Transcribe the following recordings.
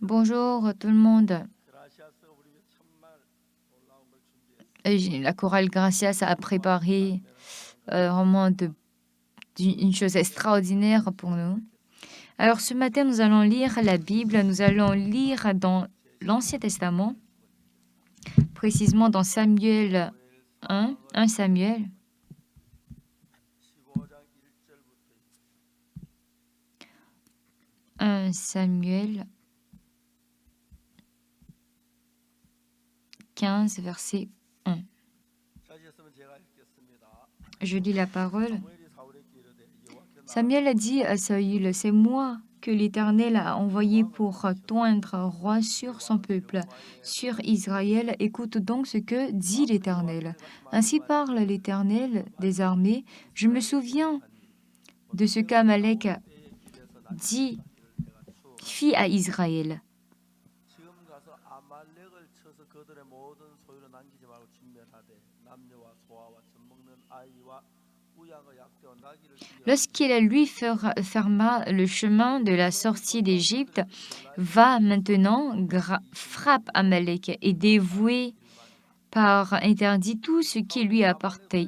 Bonjour tout le monde. La chorale Gracias a préparé vraiment une chose extraordinaire pour nous. Alors ce matin, nous allons lire la Bible, nous allons lire dans l'Ancien Testament, précisément dans Samuel 1 Samuel. 1 Samuel 15, verset 1. Je lis la parole. Samuel a dit à Saül, c'est moi que l'Éternel a envoyé pour t'oindre roi sur son peuple, sur Israël. Écoute donc ce que dit l'Éternel. Ainsi parle l'Éternel des armées. Je me souviens de ce qu'Amalek fit à Israël. Lorsqu'il lui ferma le chemin de la sortie d'Égypte, va maintenant, frappe Amalek et dévoué par interdit tout ce qui lui appartient.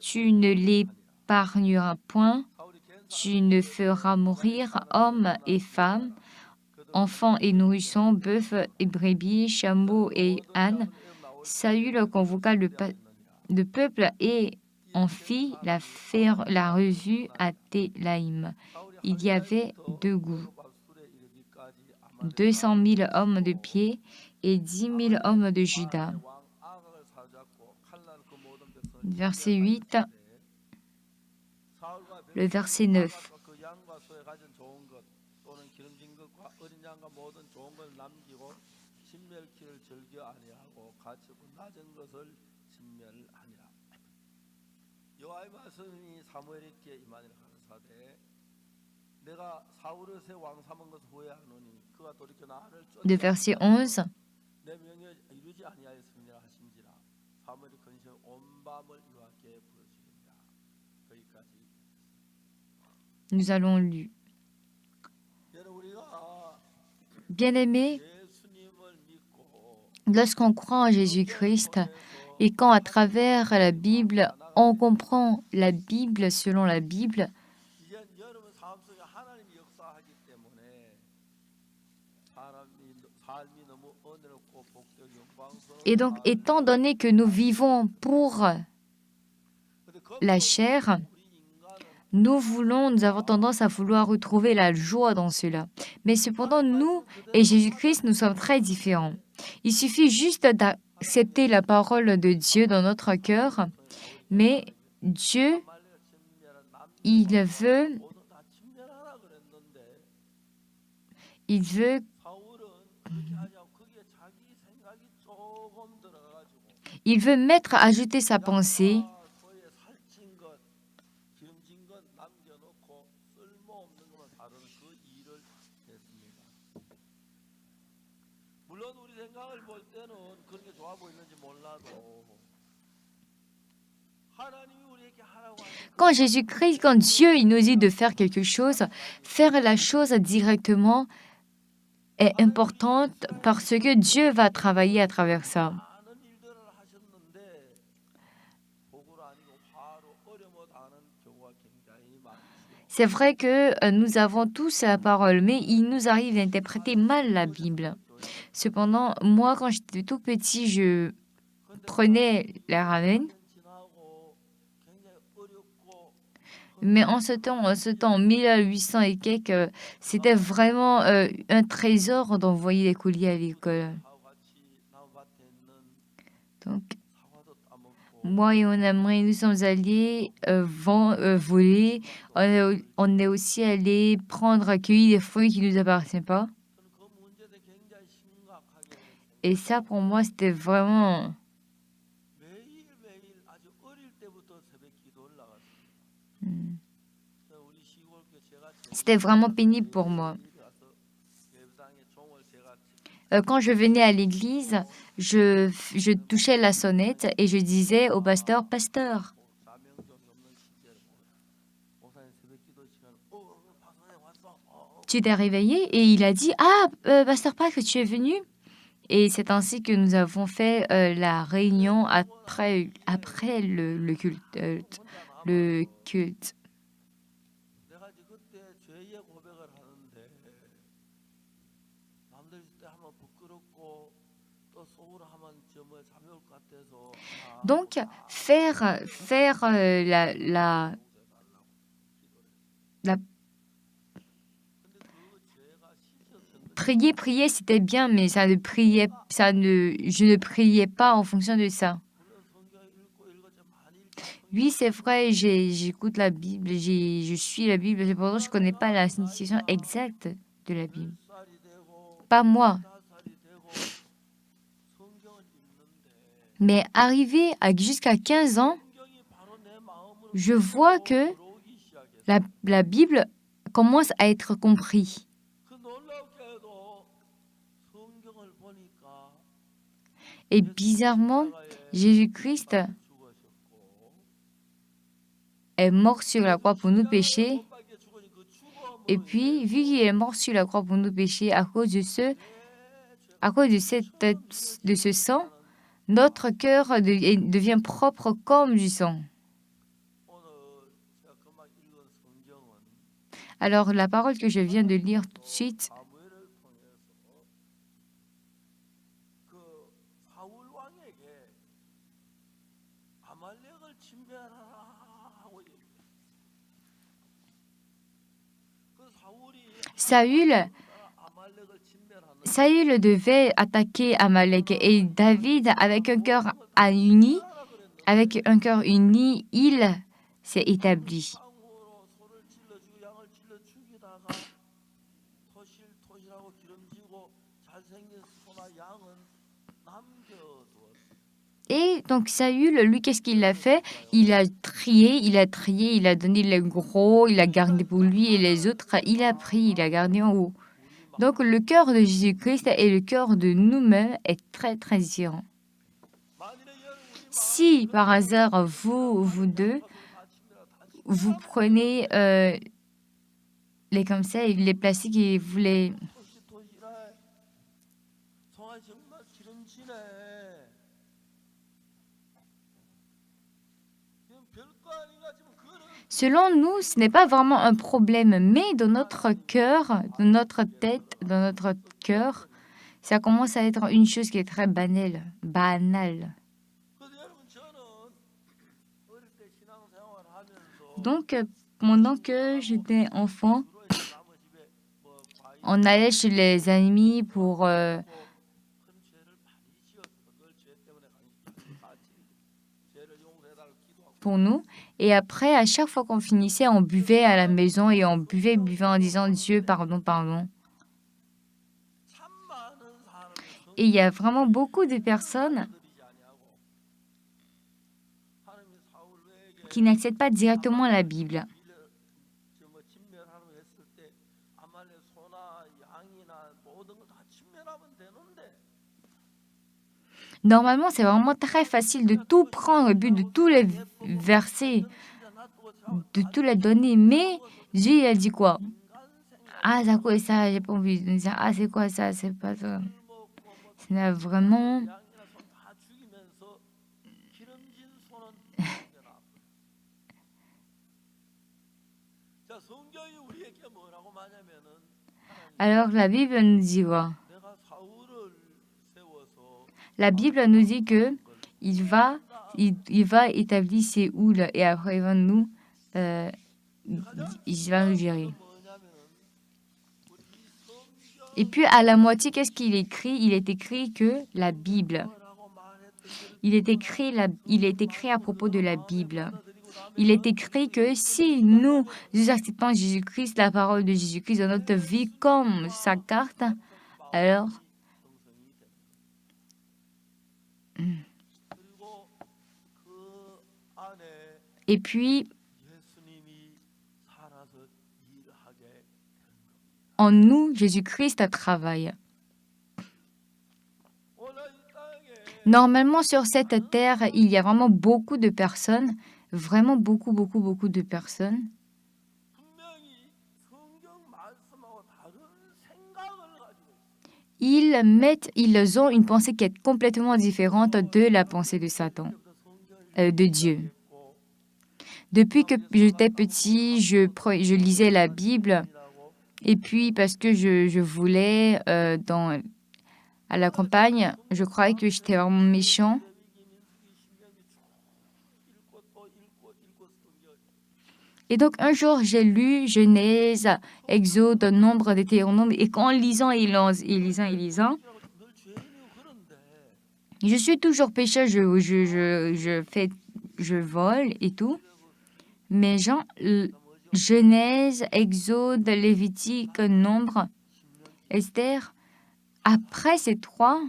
Tu ne l'épargneras point, tu ne feras mourir hommes et femmes, enfants et nourrissons, bœufs et brebis, chameaux et ânes. Saül convoqua le peuple et en fit la revue à Télaïm. Il y avait 2 goûts, 200 000 hommes de pied et 10 000 hommes de Juda. Verset 8, le verset 9. Le verset 11. Nous allons lire. Bien-aimés, lorsqu'on croit en Jésus-Christ et quand à travers la Bible, on comprend la Bible selon la Bible, et donc étant donné que nous vivons pour la chair, nous avons tendance à vouloir retrouver la joie dans cela. Mais cependant, nous et Jésus-Christ, nous sommes très différents. Il suffit juste d'accepter la parole de Dieu dans notre cœur, mais Dieu, il veut ajouter sa pensée. Quand Dieu il nous dit de faire quelque chose, faire la chose directement est importante parce que Dieu va travailler à travers ça. C'est vrai que nous avons tous la parole, mais il nous arrive d'interpréter mal la Bible. Cependant, moi, quand j'étais tout petit, je prenais la ramen. Mais en ce temps, 1800 et quelques, c'était vraiment un trésor d'envoyer les courriers à l'école. Donc, moi et mon ami, nous sommes allés voler. On est aussi allés cueillir des fruits qui ne nous appartiennent pas. Et ça, pour moi, c'était vraiment... C'était vraiment pénible pour moi. Quand je venais à l'église, je touchais la sonnette et je disais au pasteur, « Pasteur, tu t'es réveillé et il a dit, ah, Pasteur Pâques, tu es venu? Et c'est ainsi que nous avons fait la réunion après le culte. Le culte. 내가 이제 그때 죄의 고백을 하는데 남들 있을 때 하면 부끄럽고 또 속으로 하면 뭐 잠이 올 것 같아서 Donc, faire la 근데 그 죄가 씻어졌는지 prier, c'était bien, mais je ne priais pas en fonction de ça. 물론 성경 읽고 읽었지 많이 읽지만 Oui, c'est vrai, j'écoute la Bible, je suis la Bible, cependant, je ne connais pas la signification exacte de la Bible. 10살이 되고 Pas moi. 15살이 되고 성경을 읽는데 Mais arrivé jusqu'à 15 ans, 성경이 바로 내 마음을 je vois que 들어오기 시작했어. la Bible commence à être comprise. 그 놀랍게도 성경을 보니까 Et bizarrement, Jésus-Christ 죽으셨고 est mort sur la croix pour nos péchés. Et puis, vu qu'il est mort sur la croix pour nos péchés, à cause de ce sang, notre cœur devient propre comme du sang. 오늘 제가 금방 읽은 성경은 Alors, la parole que je viens de lire tout de suite, 사무엘을 통해서 그 사울 왕에게 아말렉을 진멸하라 하고 얘기해요. 그 사울이 아말렉을 진멸하는 Saül devait attaquer Amalek et David, avec un cœur uni, il s'est établi. 땅으로 소를 찔러주고 양을 찔러 죽이다가 토실토실하고 기름지고 잘생긴 소나 양은 남겨두었어. Et donc Saül, lui, qu'est-ce qu'il a fait? Il a trié, il a donné les gros, il a gardé pour lui et les autres, il a pris, il a gardé en haut. Donc le cœur de Jésus-Christ et le cœur de nous-mêmes est très, très différent. Si par hasard, vous deux, vous prenez les comme ça et les plastiques et vous les... 토실토실해. 소가 정말 기름지네. 이건 별거 아닌가 지금 그런 Selon nous, ce n'est pas vraiment un problème, mais dans notre cœur, dans notre tête, dans notre cœur, ça commence à être une chose qui est très banale. 그래서 여러분 저는 어릴 때 신앙생활 하면서 Donc, pendant que j'étais enfant, 주로 이제 남의 집에 뭐 과일 on allait chez les amis pour 큰 죄를 많이 지었어. 늘 죄 때문에 같이 죄를 용서해달라고 기도하고 pour nous. Et après, à chaque fois qu'on finissait, on buvait à la maison et on buvait en disant Dieu, pardon, pardon. 참 많은 사람이 Et il y a vraiment beaucoup de personnes 성들이지 아니하고 하나님이 사울에게 qui n'acceptent pas directement la Bible. 뭐 진멸하라고 했을 때 아말렉 소나 양이나 모든 거 다 진멸하면 되는데 Normalement, c'est vraiment très facile de tout prendre, le but de tous les versets, 진짜 놔두고 참 de tout les donner. Mais Dieu, il a dit quoi? 인간 생각 Ah, c'est quoi ça? J'ai pas envie de dire, ah, c'est quoi ça? C'est pas ça. 먹고 뭐 Ce n'est vraiment... 양이나 소 다 죽이면서 기름진 소는 남겨놔. 자 성경이 우리에게 뭐라고 말하냐면은 Alors, la Bible nous dit quoi? 내가 사울을 세워서 La Bible nous dit que il va établir ses houles et après il va nous gérer. 뭐냐면은 우리 이 성경 Et puis à la moitié, qu'est-ce qu'il écrit? Il est écrit que la Bible. 라고 말했던 Il est écrit à propos de la Bible. Il est écrit que si nous acceptons Jésus-Christ, la parole de Jésus-Christ dans notre vie comme sa carte, alors 그리고 그 안에 et puis 예수님이 살아서 일하게 en nous, Jésus-Christ travaille. 오늘 이 땅에 Normalement, sur cette terre, il y a vraiment beaucoup de personnes, vraiment beaucoup de personnes 분명히 성경 말씀하고 ils ont une pensée qui est complètement différente de la pensée de Satan, de Dieu. Depuis que j'étais petit, je lisais la Bible. Et puis, parce que je voulais, à la campagne, je croyais que j'étais vraiment méchant. Et donc, un jour, j'ai lu Genèse, Exode, Nombre, Deutéronome. Et qu'en lisant et lisant, je suis toujours pécheur, je vole et tout. Mais Genèse, Exode, Lévitique, Nombre, Esther, après ces trois,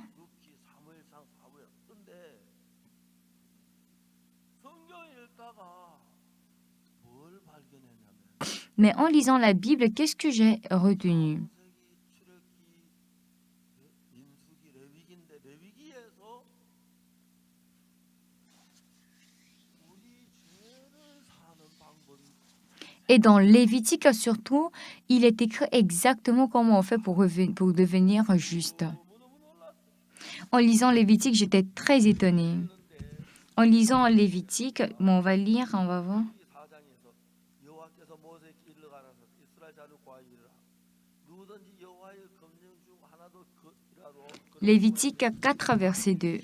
mais en lisant la Bible, qu'est-ce que j'ai retenu? Et dans Lévitique surtout, il est écrit exactement comment on fait pour devenir juste. En lisant Lévitique, j'étais très étonnée. En lisant Lévitique, bon, on va lire, on va voir. Lévitique 4, verset 2.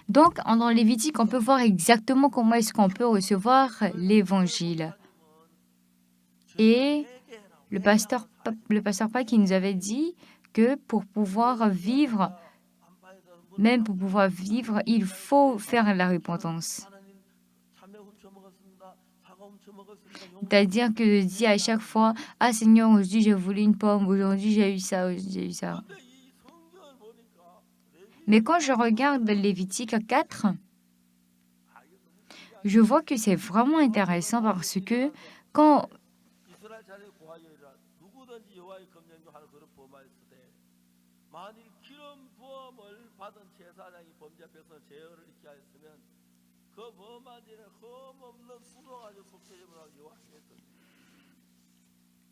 Donc, dans Lévitique, on peut voir exactement comment est-ce qu'on peut recevoir l'Évangile. Et le pasteur Paul qui nous avait dit que pour pouvoir vivre, même pour pouvoir vivre, il faut faire la repentance. C'est-à-dire que je dis à chaque fois, ah Seigneur, aujourd'hui j'ai voulu une pomme, aujourd'hui j'ai eu ça, aujourd'hui j'ai eu ça. Mais quand je regarde Lévitique 4, je vois que c'est vraiment intéressant parce que quand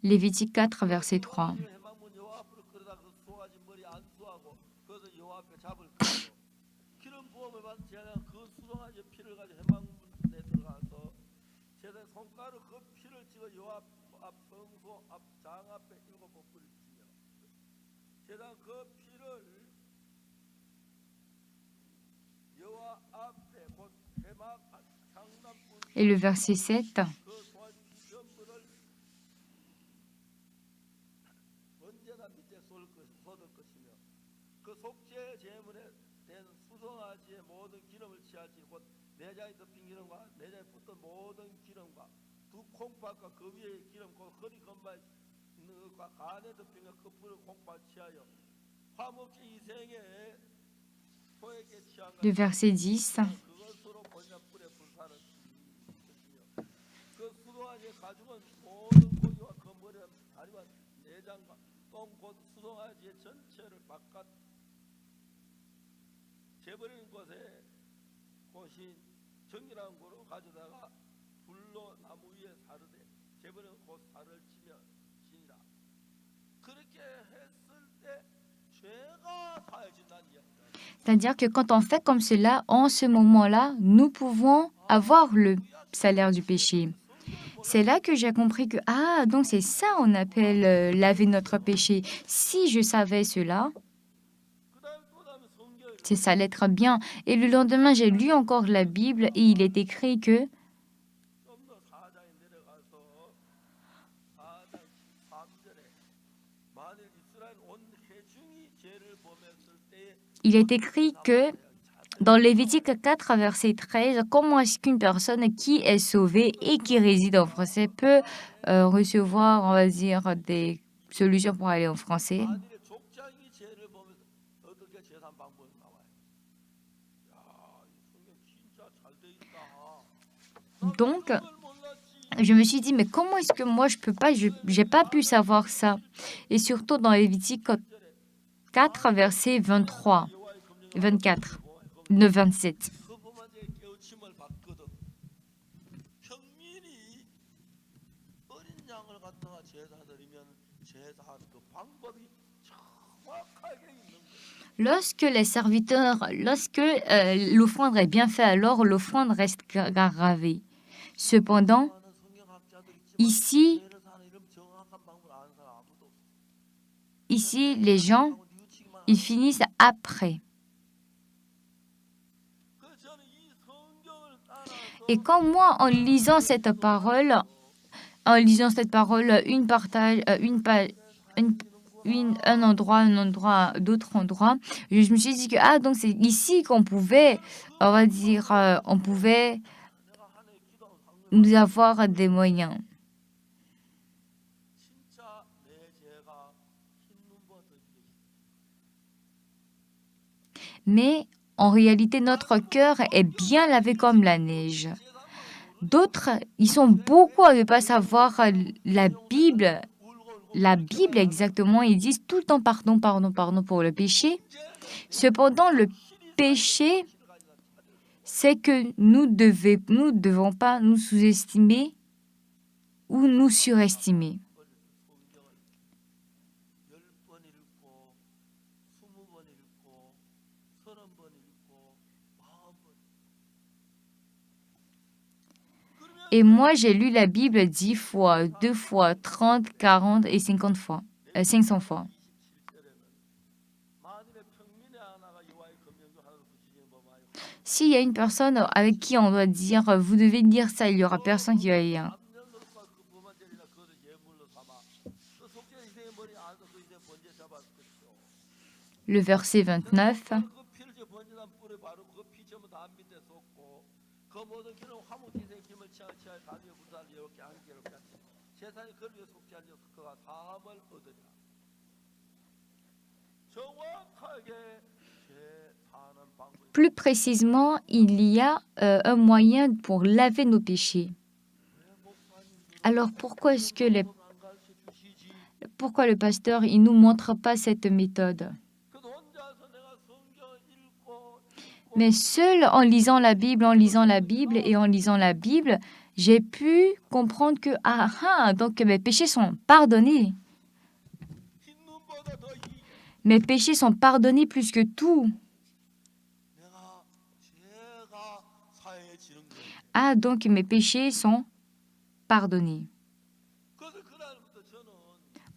Lévitique 4, verset 3. Et le verset 7. Le verset 10. C'est-à-dire que quand on fait comme cela, en ce moment-là, nous pouvons avoir le salaire du péché. C'est là que j'ai compris que, donc c'est ça on appelle laver notre péché. Si je savais cela, ça allait être bien. Et le lendemain, j'ai lu encore la Bible et il est écrit que dans Lévitique 4, verset 13, comment est-ce qu'une personne qui est sauvée et qui réside en français peut recevoir, on va dire, des solutions pour aller en français? Donc, Je me suis dit, mais comment est-ce que moi je peux pas, j'ai pas pu savoir ça. Et surtout dans Lévitique 4, verset 23, 24, 27. 거부만제 깨우침을 받거든 평민이 어린 양을 갖다가 제사 드리면 제사한 그 방법이 정확하게 있는 거예요. Lorsque l'offrande est bien faite, alors l'offrande reste gravée. Cependant, 많은 성경학자들 있지만 ici, 제사는 이런 정확한 방법을 아는 사람 아무도 없어. les gens, 하고 뉘우치기만 ils 하고. finissent après. 그래서 저는 이 성경을 따라서 Et quand moi, en lisant cette parole, un endroit, d'autres endroits, je me suis dit que ah donc c'est ici qu'on pouvait, on va dire, on pouvait 내가 한 해 기도하고 상관 nous avoir des moyens. 진짜 내 죄가 흰 눈보다 더 지겠어. Mais en réalité, notre cœur est bien lavé comme la neige. D'autres, ils sont beaucoup à ne pas savoir la Bible exactement. Ils disent tout le temps pardon, pardon, pardon pour le péché. Cependant, le péché, c'est que nous ne devons pas nous sous-estimer ou nous surestimer. 성경을 10번 읽고 20번 읽고 30번 읽고 40번. Et moi, j'ai lu la Bible 10 fois, 2 fois, 30, 40 et 50 fois, 500 fois. 27절에는 만일에 평민의 하나가 여호와의 검령 중 하나를 부시지는 범하여 S'il y a une personne avec qui on doit dire, vous devez dire ça, il n'y aura personne qui va dire. 남녀노소가 그 범한죄이나 그것을 예물로 삼아 그 속죄 희생의 머리 안에서 그 희생 번제 잡았을 것이요. Le verset 29. 그 피를 제 번제단 뿔에 바르고 그 피 전부 다 밑에 쏟고 그 모든 피는 화목 희생 힘을 취하여 가지에 부사를 여롭게 안개롭게 하시 세상에 그를 위해 속죄하려 그가 사함을 얻으리라. 정확하게 죄 사는 방법이 Plus précisément, il y a un moyen pour laver nos péchés. Alors pourquoi est-ce que 안 가르쳐 주시지? pourquoi le pasteur il nous montre pas cette méthode? 그래도 혼자서 내가 성경을 읽고 Mais seul en lisant la Bible et en lisant la Bible, j'ai pu comprendre que donc mes péchés sont pardonnés. 흰 눈보다 더 Mes péchés sont pardonnés plus que tout. 내가 죄가 사해지는 거예요. Ah, donc mes péchés sont pardonnés. 그래서 그날부터 저는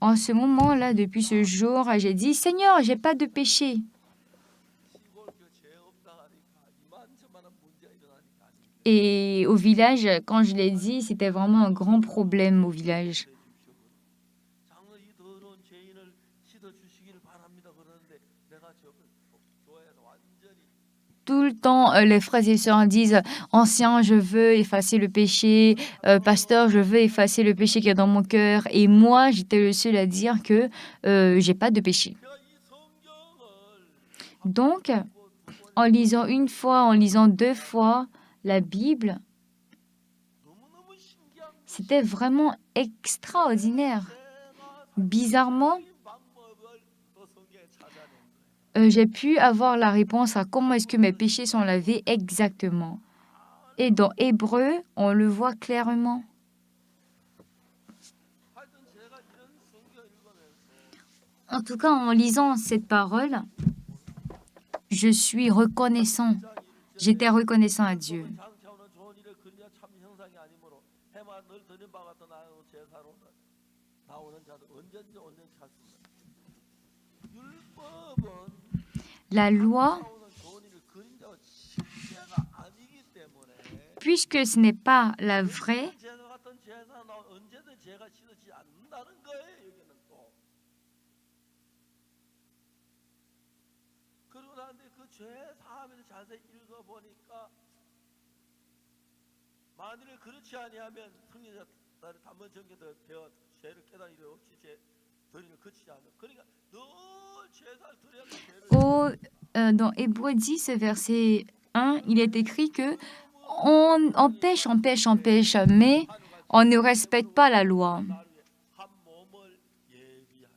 En ce moment-là, depuis ce jour, j'ai dit, Seigneur, j'ai pas de péché. 시골교 죄 없다 하니까 이만저만한 문제가 일어나니까 아직 Et au village, quand je l'ai dit, c'était vraiment un grand problème au village. 장로 이 더러운 죄인을 씻어 주시기를 바랍니다. 그러는데 내가 교회에서 완전히 Tout le temps, les frères et sœurs disent, Ancien, je veux effacer le péché. Pasteur, je veux effacer le péché qui est dans mon cœur. Et moi, j'étais le seul à dire que j'ai pas de péché. 내가 이 성경을 Donc, en lisant une fois, en lisant 2 fois la Bible, 너무너무 신기한 c'était vraiment extraordinaire. Bizarrement, 이 방법을 또 성경에 찾아낸 거예요. j'ai pu avoir la réponse à comment est-ce que mes péchés sont lavés exactement. Et dans Hébreu, on le voit clairement. 하여튼 제가 이런 성경 읽으면서 En tout cas, en lisant cette parole, je suis reconnaissant. J'étais reconnaissant à Dieu. 장차오는 좋은 일을 그리냐 참 형상이 아니므로 해마 늘 드린 바 같은 나의 제사로 나오는 자도 언제든지 찾습니다. 율법은 La loi, 나오는 좋은 일을 그린 자와 실제가 아니기 때문에 puisque ce n'est pas la vraie, 제사 같은 제사 나 언제든 죄가 씻어지지 않는다는 거예요. 여기는 또 그리고 나한테 그 죄 사함에서 자세히 읽어 보니까 만일 그렇지 아니하면 승리자 나를 단번 정죄되어 죄를 깨달으려 없이 죄를 그치지 않는 그러니까 늘 제사를 드려야 죄를 dans Hébreu 10, verset 1, il est écrit que on pêche, mais On ne respecte pas la loi. 날 위해 한 몸을 예비하셨다.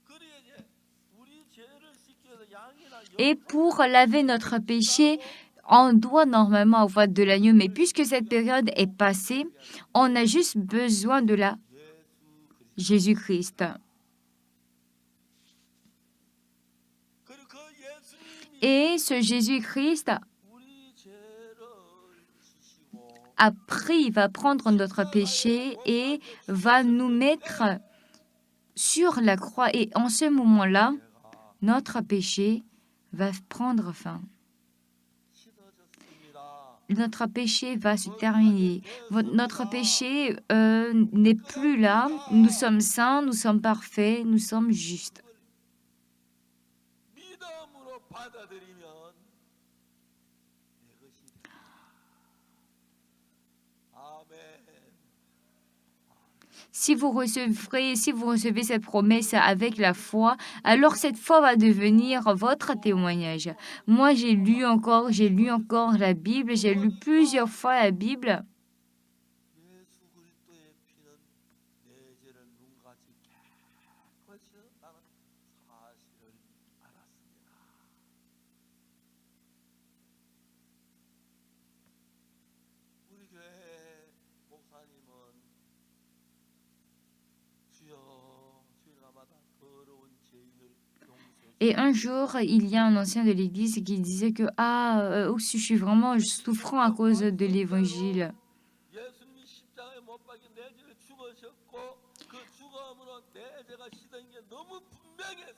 그리고 이제 우리 죄를 씻기 위해서 양이나 Et 영 pour laver notre péché, on doit normalement avoir de l'agneau, mais puisque cette période est passée, on a juste besoin de la 예수 그리스도. Jésus-Christ. 그리고 그 예수님이 Et ce Jésus-Christ 우리 죄를 지시고 après, il va prendre notre péché et va nous mettre sur la croix. Et en ce moment-là, 죄가 notre péché va prendre fin. 씻어졌습니다. Notre péché va se terminer. Notre péché n'est plus là. Nous sommes saints, nous sommes parfaits, nous sommes justes. 믿음으로 받아들이면 내 것이 된다. 아멘. Si vous recevez cette promesse avec la foi, alors cette foi va devenir votre témoignage. Moi, j'ai lu encore la Bible, j'ai lu plusieurs fois la Bible. 예수 그리스도의 피는 내 죄를 눈같이 깨끗이 씻었다는 사실을 알았습니다. 우리 교회 목사님은 주여 주일마다 더러운 죄인을 용서해 Et un jour, il y a un ancien de l'Église qui disait que je suis vraiment souffrant à cause de l'Évangile. 예수님이 십자가에 못 박혀 내 죄를 죽으셨고 그 죽음으로 내 죄가 씻은 게 너무 분명했어.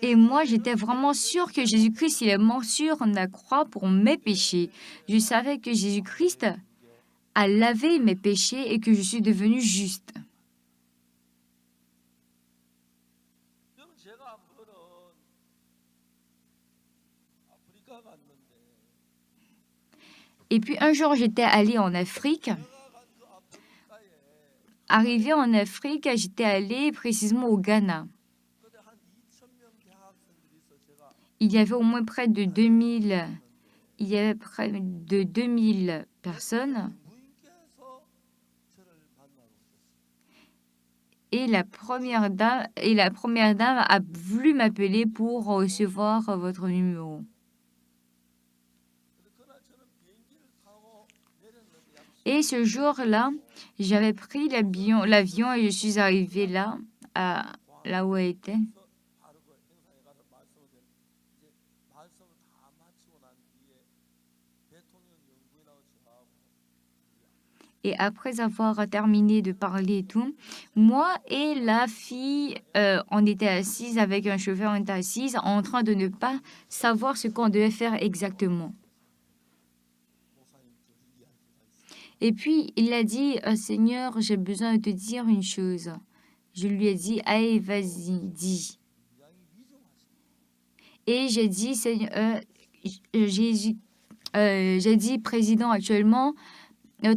Et moi, j'étais vraiment sûre que Jésus-Christ, il est mort sur la croix pour mes péchés. Je savais que Jésus-Christ a lavé mes péchés et que je suis devenue juste. 그럼 제가 한 번은 아프리카 갔는데 Et puis un jour, j'étais allée en Afrique. 제가 간 그 아프리카에 Arrivée en Afrique, j'étais allée précisément au Ghana. 그때 한 2,000명 대학생들이 있어 제가 Il y avait au moins près de 2000, il y avait près de 2000 personnes. 부인께서 저를 만나러 오셨어요. Et la première dame a voulu m'appeler pour recevoir votre numéro. 근데 그날 저는 비행기를 타고 내렸는데 약 Et ce jour-là, j'avais pris l'avion et je suis arrivée là, là où elle était. 바로 그 행사에 가서 말씀을 드렸는데 이제 말씀을 다 마치고 난 뒤에 대통령 영부인하고 저하고 Et après avoir terminé de parler et tout, moi et la fille, on était assises avec un chauffeur, on était assises en train de ne pas savoir ce qu'on devait faire exactement. 목사님께서 이야기가 있어요. Et puis, il a dit, Seigneur, j'ai besoin de te dire une chose. Je lui ai dit, allez, vas-y, dis. 굉장히 위중하십니다. Et j'ai dit, Seigneur, Jésus, j'ai dit, Président, actuellement,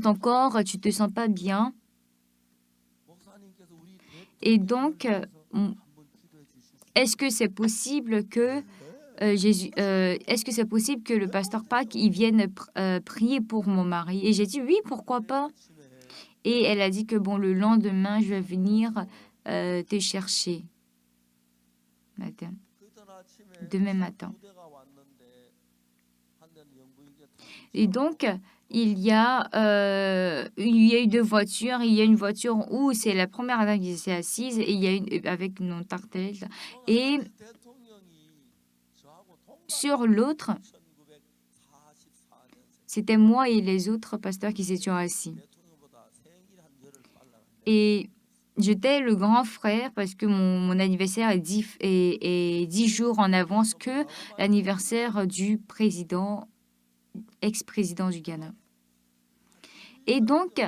ton corps, tu te sens pas bien. 목사님께서 우리 Et donc, 대통령을 위해서 한번 기도해 주실 수 est-ce que c'est possible que est-ce que c'est possible que le pasteur Pac il vienne prier pour mon mari? Et j'ai dit oui, pourquoi pas? 아침에 Et elle a dit que bon, le lendemain, je vais venir te chercher. Matin. 그전 아침에 Demain matin. 두 대가 왔는데 한 대는 영부인께 Et donc, il y a eu deux voitures. Il y a une voiture où c'est la première dame qui s'est assise et il y a une avec une tartelette. Et 대통령이 저하고 동갑 sur l'autre, 1944년생 c'était moi et les autres pasteurs qui s'étaient assis. 대통령보다 생일 한 열흘 빨라간 Et j'étais le grand frère parce que mon anniversaire est 10 jours en avance que l'anniversaire du président, ex-président du Ghana. Et donc,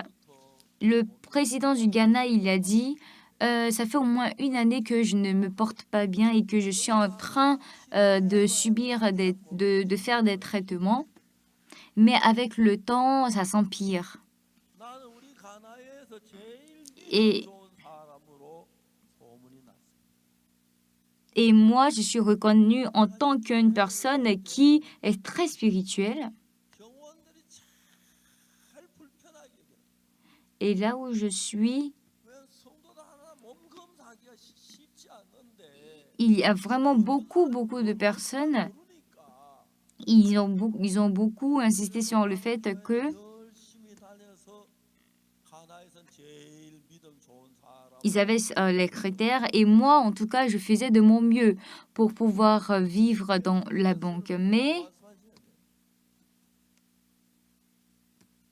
le président du Ghana, il a dit, ça fait au moins une année que je ne me porte pas bien et que je suis en train de subir, de faire des traitements. Mais avec le temps, ça s'empire. 나는 우리 가나에서 제일 Et, 믿음 좋은 사람으로 소문이 났습니다. et moi, je suis reconnue en tant qu'une personne qui est très spirituelle. 경호원들이 잘 불편하게 여겨요. Et là où je suis, 왜 성도도 하나 몸 검사하기가 쉽지 않는데 il y a vraiment beaucoup de personnes. 모르니까 Ils ont beaucoup insisté sur le fait que 열심히 다녀서 가나에선 제일 믿음 좋은 사람. ils avaient les critères et moi, en tout cas, je faisais de mon mieux pour pouvoir vivre dans la banque. Mais 말씀하셔야 돼요.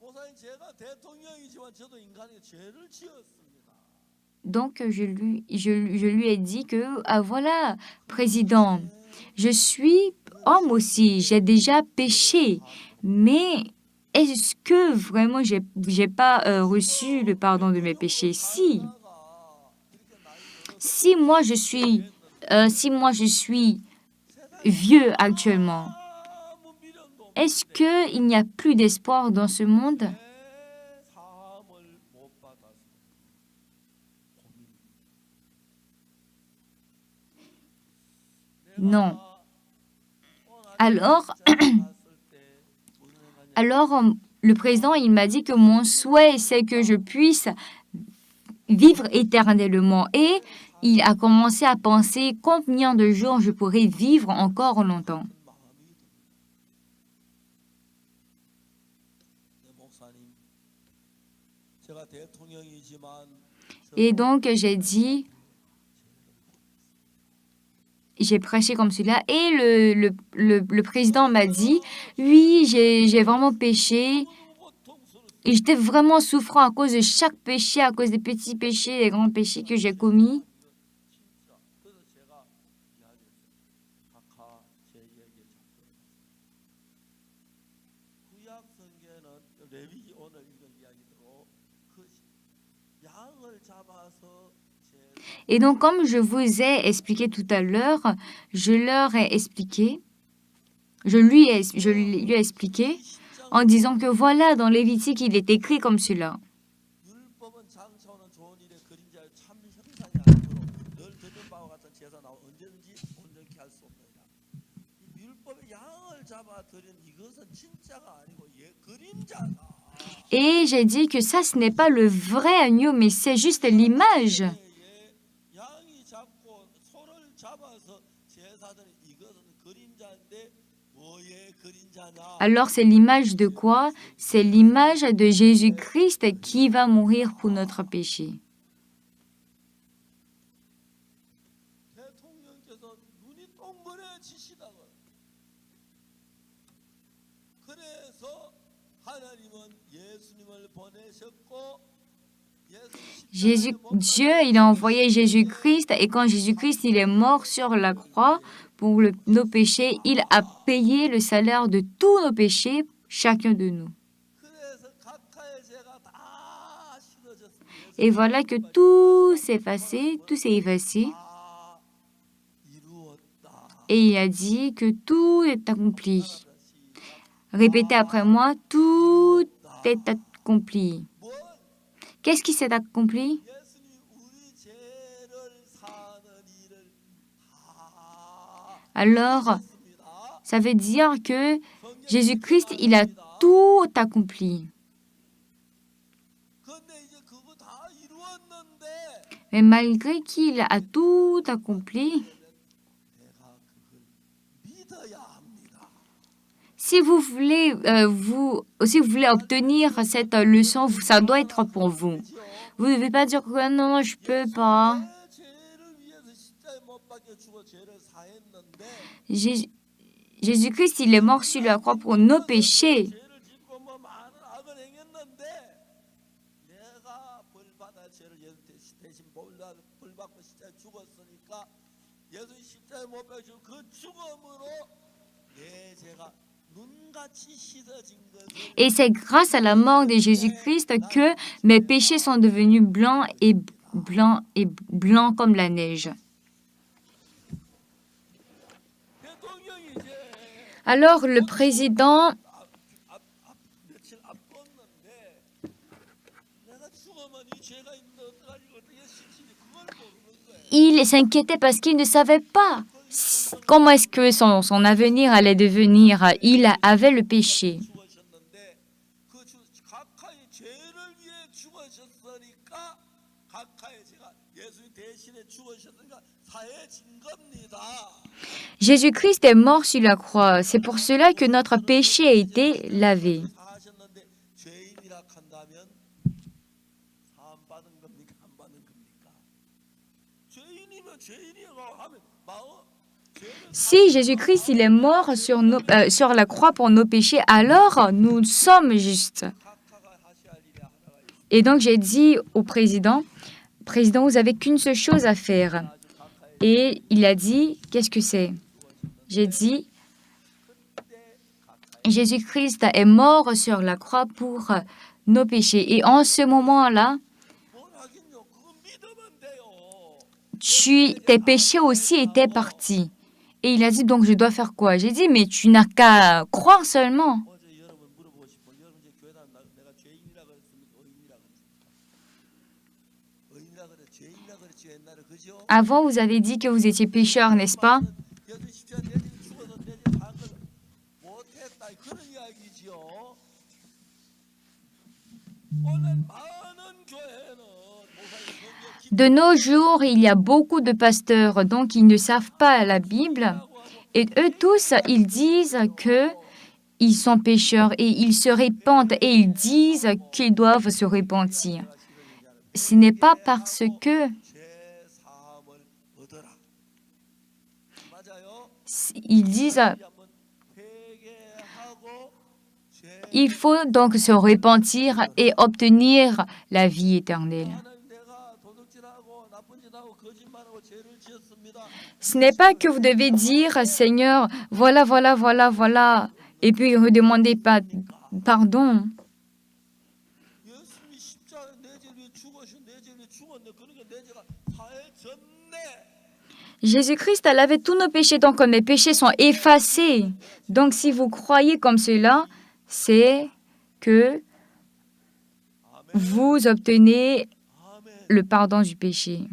목사님 제가 대통령이지만 저도 인간이 죄를 지었습니다. donc, je lui ai dit que, ah voilà, président, je suis homme aussi, j'ai déjà péché, mais est-ce que vraiment j'ai pas reçu le pardon de mes péchés? Si moi je suis, si moi je suis vieux actuellement, 아무 미련도 없는 est-ce que il n'y a plus d'espoir dans ce monde? 내 사함을 못 받아서 고민. Non. Alors, alors le président, il m'a dit que mon souhait, c'est que je puisse vivre éternellement. Et il a commencé à penser combien de jours je pourrais vivre encore longtemps. Et donc, j'ai dit, j'ai prêché comme cela. Et le président m'a dit, oui, j'ai vraiment péché. Et j'étais vraiment souffrant à cause de chaque péché, à cause des petits péchés, des grands péchés que j'ai commis. Et donc, comme je vous ai expliqué tout à l'heure, je lui ai expliqué en disant que voilà, dans Lévitique, il est écrit comme cela. 율법은 장차오는 좋은 일의 그림자여 참 형상이 아니므로 늘 드는 바와 같은 제사나 언제든지 온전케 할 수 없느니라. 이 율법의 양을 잡아 드린 이것은 진짜가 아니고 그림자다. Et j'ai dit que ça, ce n'est pas le vrai agneau, mais c'est juste l'image. 양이 잡고 소를 잡아서 제사드린 이것은 그림자인데 뭐의 그림자냐? Alors, c'est l'image de quoi? C'est l'image de Jésus-Christ qui va mourir pour notre péché. 대통령께서 눈이 동그래지시다고. 그래서 하나님은 예수님을 보내셨고 Dieu, il a envoyé Jésus-Christ et quand Jésus-Christ, il est mort sur la croix pour nos péchés, il a payé le salaire de tous nos péchés, chacun de nous. Et voilà que tout s'est effacé, tout s'est effacé. Et il a dit que tout est accompli. Répétez après moi, tout est accompli. Qu'est-ce qui s'est accompli? Alors, ça veut dire que Jésus-Christ, il a tout accompli. Mais malgré qu'il a tout accompli, si vous voulez obtenir cette leçon, ça doit être pour vous. Vous ne devez pas dire que non, je peux pas. Jésus-Christ, il est mort sur la croix pour nos péchés. Et c'est grâce à la mort de Jésus-Christ que mes péchés sont devenus blancs comme la neige. Alors le président, il s'inquiétait parce qu'il ne savait pas comment est-ce que son avenir allait devenir. Il avait le péché. 죽으셨는데 그 각하의 죄를 위해 죽으셨으니까 각하의 죄가 예수님 대신에 죽으셨으니까 사해진 겁니다. Jésus-Christ est mort sur la croix. C'est pour cela que notre péché a été lavé. 사하셨는데 죄인이라 한다면 사함 받은 겁니까 안 받은 겁니까? 죄인이면 죄인이라고 하면 Si Jésus-Christ il est mort sur la croix pour nos péchés, alors nous sommes justes. Et donc j'ai dit au président, vous avez qu'une seule chose à faire. Et il a dit, qu'est-ce que c'est? J'ai dit, Jésus-Christ est mort sur la croix pour nos péchés. Et en ce moment-là, tes péchés aussi étaient partis. Et il a dit, donc je dois faire quoi? J'ai dit, mais tu n'as qu'à croire seulement. Avant, vous avez dit que vous étiez pécheur, n'est-ce pas? De nos jours, il y a beaucoup de pasteurs, donc ils ne savent pas la Bible. Et eux tous, ils disent qu'ils sont pécheurs et ils se répandent et ils disent qu'ils doivent se repentir. Ce n'est pas parce que ils disent il faut donc se repentir et obtenir la vie éternelle. Ce n'est pas que vous devez dire, Seigneur, voilà, et puis redemander pardon. Jésus-Christ a lavé tous nos péchés, donc mes péchés sont effacés. Donc si vous croyez comme cela, c'est que vous obtenez le pardon du péché.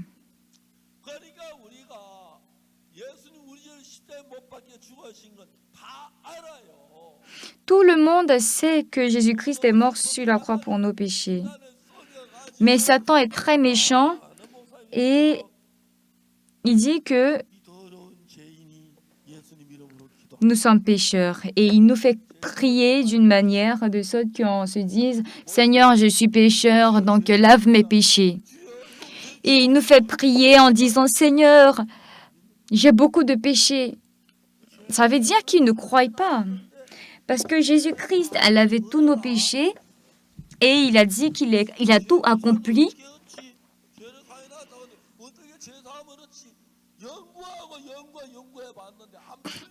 Tout le monde sait que Jésus-Christ est mort sur la croix pour nos péchés. Mais Satan est très méchant et il dit que nous sommes pécheurs et il nous fait prier d'une manière de sorte qu'on se dise « Seigneur, je suis pécheur, donc lave mes péchés ». Et il nous fait prier en disant « Seigneur, j'ai beaucoup de péchés ». Ça veut dire qu'il ne croit pas. Parce que Jésus-Christ a lavé tous nos péchés et il a dit qu'il a tout accompli.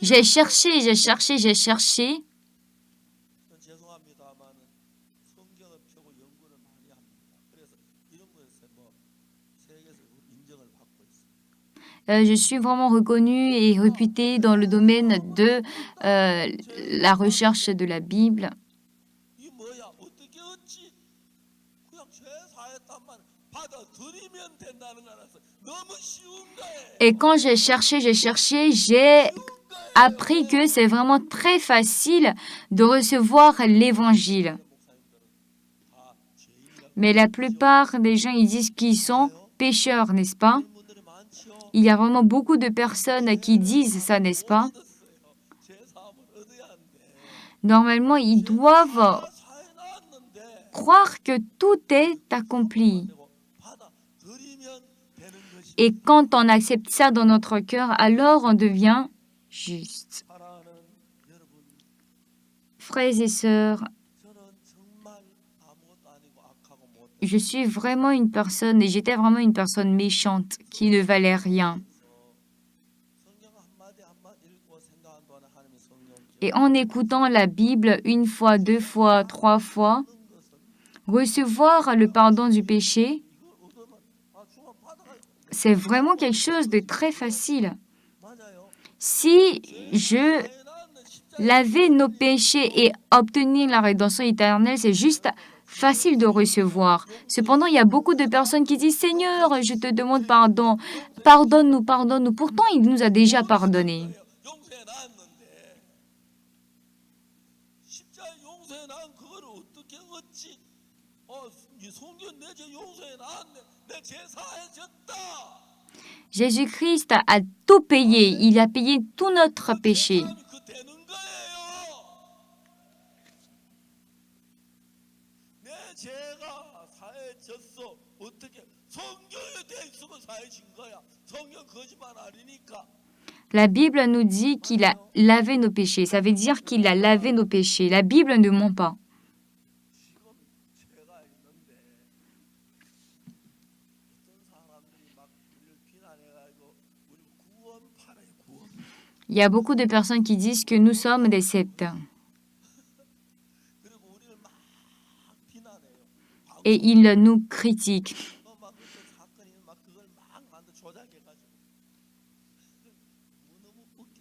J'ai cherché. Je suis vraiment reconnue et réputée dans le domaine de la recherche de la Bible. Et quand j'ai cherché, j'ai appris que c'est vraiment très facile de recevoir l'Évangile. Mais la plupart des gens, ils disent qu'ils sont pécheurs, n'est-ce pas? Il y a vraiment beaucoup de personnes qui disent ça, n'est-ce pas? Normalement, ils doivent croire que tout est accompli. Et quand on accepte ça dans notre cœur, alors on devient juste. Frères et sœurs, je suis vraiment une personne, et j'étais vraiment une personne méchante qui ne valait rien. Et en écoutant la Bible une fois, 2 fois, 3 fois, recevoir le pardon du péché, c'est vraiment quelque chose de très facile. Si je lavais nos péchés et obtenir la rédemption éternelle, c'est juste facile de recevoir. Cependant, il y a beaucoup de personnes qui disent, Seigneur, je te demande pardon, pardonne-nous, pardonne-nous. Pourtant, il nous a déjà pardonné. 용서해 놨는데 십자가 용서해 난 그거를 어떻게 어찌 이 성경 내 죄 용서해 놨네 내 죄 사해졌다. Jésus-Christ a tout payé. Il a payé tout notre péché. 그 되는 거예요. 내 죄가 사해졌어. 어떻게 성경에 돼 있으면 사해진 거야. 성경 거짓말 아니니까. La Bible nous dit qu'il a lavé nos péchés. Ça veut dire qu'il a lavé nos péchés. La Bible ne ment pas. 지금 죄가 있는데 어떤 사람들이 막 우리를 비난해가지고 우리 구원파래 구원. Il y a beaucoup de personnes qui disent que nous sommes des sectes. 그리고 우리를 막 비난해요. Et ils nous critiquent. 막 어떤 사건이 막 그걸 막 만들 조작해가지고 너무 웃겨.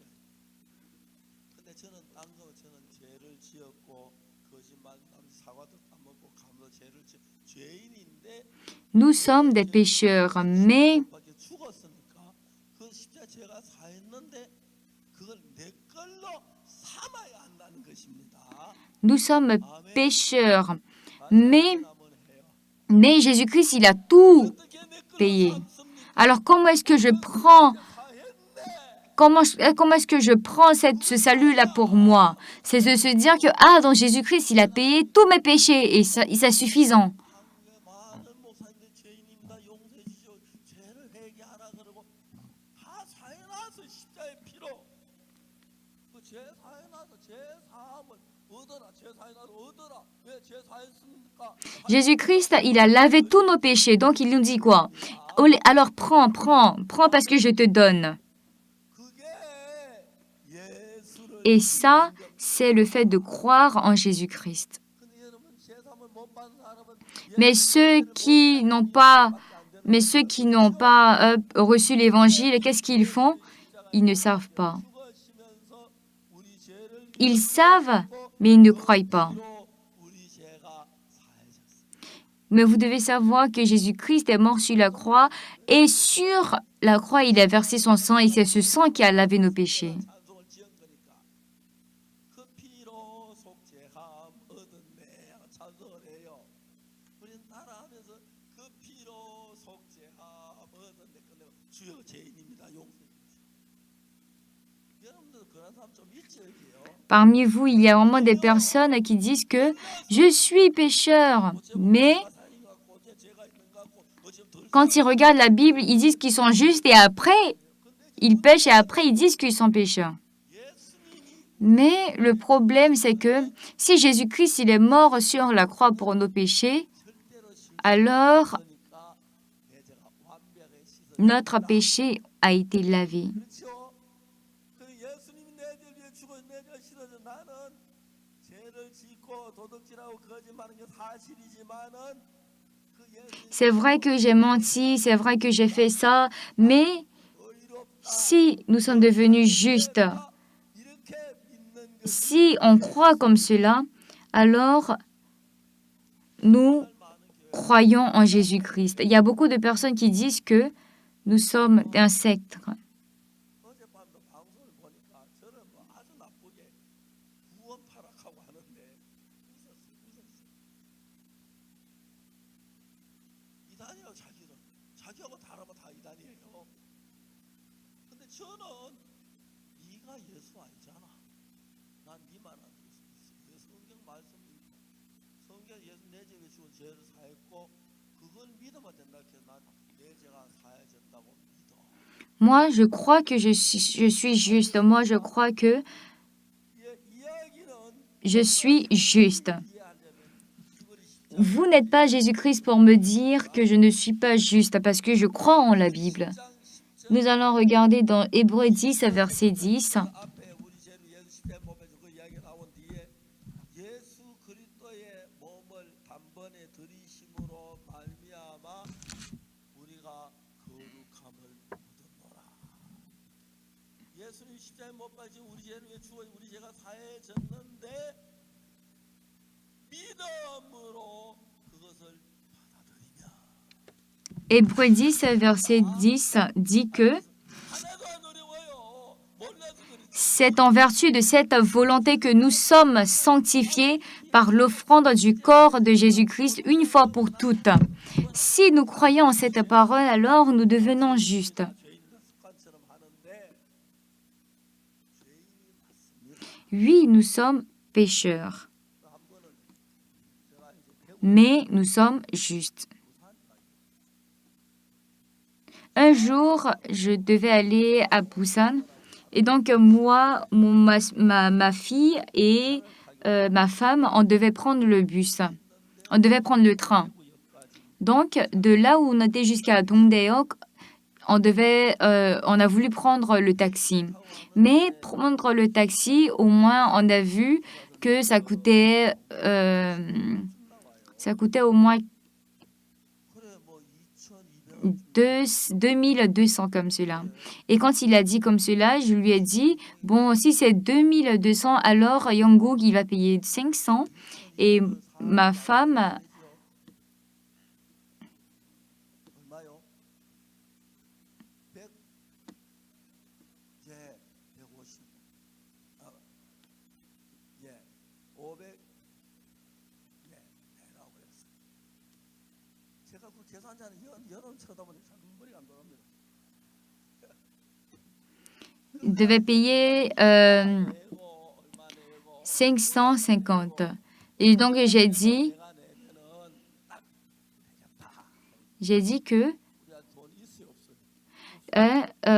근데 저는 딴 거 저는 죄를 지었고 거짓말 사과도 까먹고 감도 죄를 지 죄인인데 Nous sommes des pécheurs, mais 밖에 죽었으니까 그 십자 제가 사했는데 그걸 내 걸로 삼아야 한다는 것입니다. nous sommes pécheurs. Mais 한번 해요. Jésus-Christ, il a tout 어떻게 내 걸로 payé. 삼습니까? Alors comment est-ce que je prends, 사했네. comment est-ce que je prends ce salut-là pour moi? C'est de se dire que, dans Jésus-Christ, il a payé tous mes péchés et c'est suffisant. 한국의 많은 목사님들 죄인입니다. 용서해 주시오. 죄를 회개하라 그러고 다 사해놔서 십자의 피로 그 죄 사해놔서 죄 사함을 얻어라. 죄 사해놔서 얻어라. 왜 죄 사했습니까? Jésus-Christ, il a lavé tous nos péchés. Donc il nous dit quoi? Alors prends parce que je te donne. 그게 예수를 Et ça, c'est le fait de croire en Jésus-Christ. 근데 여러분 죄 사함을 못 받는 사람은 Mais ceux qui n'ont pas reçu l'évangile, qu'est-ce qu'ils font? Ils ne savent pas. 죽으시면서 우리 죄를 Ils savent, mais ils ne croient pas. 피로 우리 죄가 사해졌습니다. Mais vous devez savoir que Jésus-Christ est mort sur la croix et sur la croix, il a versé son sang et c'est ce sang qui a lavé nos péchés. 찬송을 지은 거니까 그 피로 속죄함 얻었네 하고 찬송을 해요. 우리는 따라하면서 그 피로 속죄함 얻었네 끝내고 주여 죄인입니다 용서해 주십시오. 여러분들 그런 사람 좀 있죠 여기요. Parmi vous, il y a vraiment des personnes qui disent que je suis pécheur, mais quand ils regardent la Bible, ils disent qu'ils sont justes et après, ils pêchent et après, ils disent qu'ils sont pécheurs. Mais le problème, c'est que si Jésus-Christ, il est mort sur la croix pour nos péchés, alors notre péché a été lavé. 그렇죠? 그 예수님이 내 죄를 위해 죽어 내 죄를 실어서 나는 죄를 짓고 도둑질하고 거짓말하는 게 사실이지만은 그 예수님 C'est vrai que j'ai menti, c'est vrai que j'ai fait ça, mais si nous sommes devenus justes, 이렇게 믿는 것 si on croit comme cela, alors nous croyons en Jésus-Christ. Il y a beaucoup de personnes qui disent que nous sommes un secte. 어젯밤도 방송을 보니까 저를 뭐 아주 나쁘게 구원파라고 하는데 웃었어요. 이단이라고 자기하고 다르면 다 이단이에요. 근데 저는 네가 예수 아니잖아. 난 네만 안 예수 성경 말씀 읽고 성경 예수 내 죄에 죽은 죄를 사했고 그걸 믿으면 된다. 그래서 난 내 죄가 사해졌다고 믿어. Moi, je crois que je suis juste. Moi, je crois que 이야기는 je suis juste. 이해하려면 이거를 십자 Vous n'êtes pas Jésus-Christ pour me dire que je ne suis pas juste parce que je crois en la Bible. 10장 Nous allons regarder dans Hébreux 10, verset 10. 앞에 우리 죄를 예수 십자에 몸에서 그 이야기 나온 뒤에 예수 그리스도의 몸을 단번에 들이심으로 말미암아 우리가 거룩함을 얻었노라. 예수님 십자에 못 박히고 우리 죄를 위해 죽어 우리 죄가 사해졌는데 믿음으로 Hébreux 10, verset 10 dit que c'est en vertu de cette volonté que nous sommes sanctifiés par l'offrande du corps de Jésus-Christ une fois pour toutes. Si nous croyons en cette parole, alors nous devenons justes. Oui, nous sommes pécheurs, mais nous sommes justes. Un jour, je devais aller à Busan. Et donc, moi, ma fille et ma femme, on devait prendre le bus. On devait prendre le train. Donc, de là où on était jusqu'à Dongdaeok, on a voulu prendre le taxi. Mais prendre le taxi, au moins, on a vu que ça coûtait au moins 2200 comme cela. Et quand il a dit comme cela, je lui ai dit, bon, si c'est 2200, alors Yongguk, il va payer 500. Et ma femme, devait payer 550. Et donc, j'ai dit que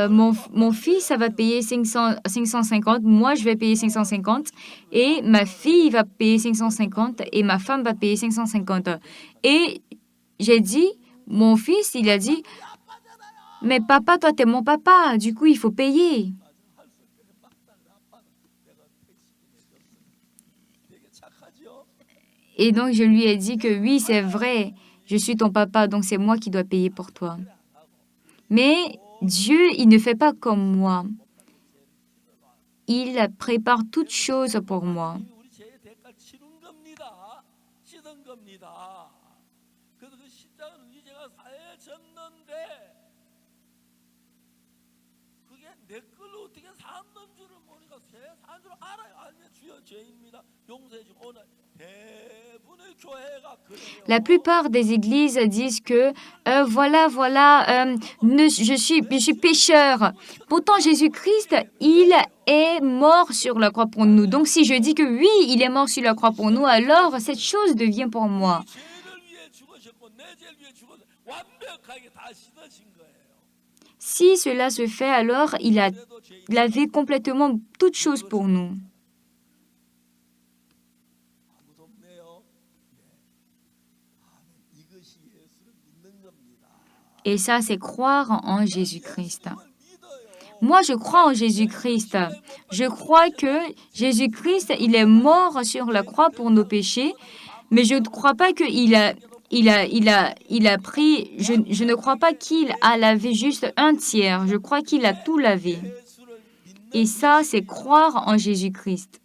mon fils, ça va payer 550, moi, je vais payer 550, et ma fille va payer 550, et ma femme va payer 550. Et j'ai dit, mon fils, il a dit, mais papa, toi, t'es mon papa, du coup, il faut payer. Et donc, je lui ai dit que oui, c'est vrai, je suis ton papa, donc c'est moi qui dois payer pour toi. Mais Dieu, il ne fait pas comme moi. Il prépare toutes choses pour moi. La plupart des églises disent que je suis pécheur. Pourtant, Jésus-Christ, il est mort sur la croix pour nous. Donc, si je dis que oui, il est mort sur la croix pour nous, alors cette chose devient pour moi. Si cela se fait, alors il a lavé complètement toutes choses pour nous. Et ça, c'est croire en Jésus-Christ. Moi, je crois en Jésus-Christ. Je crois que Jésus-Christ, il est mort sur la croix pour nos péchés, mais je ne crois pas qu'il a pris, je ne crois pas qu'il a lavé juste un tiers. Je crois qu'il a tout lavé. Et ça, c'est croire en Jésus-Christ.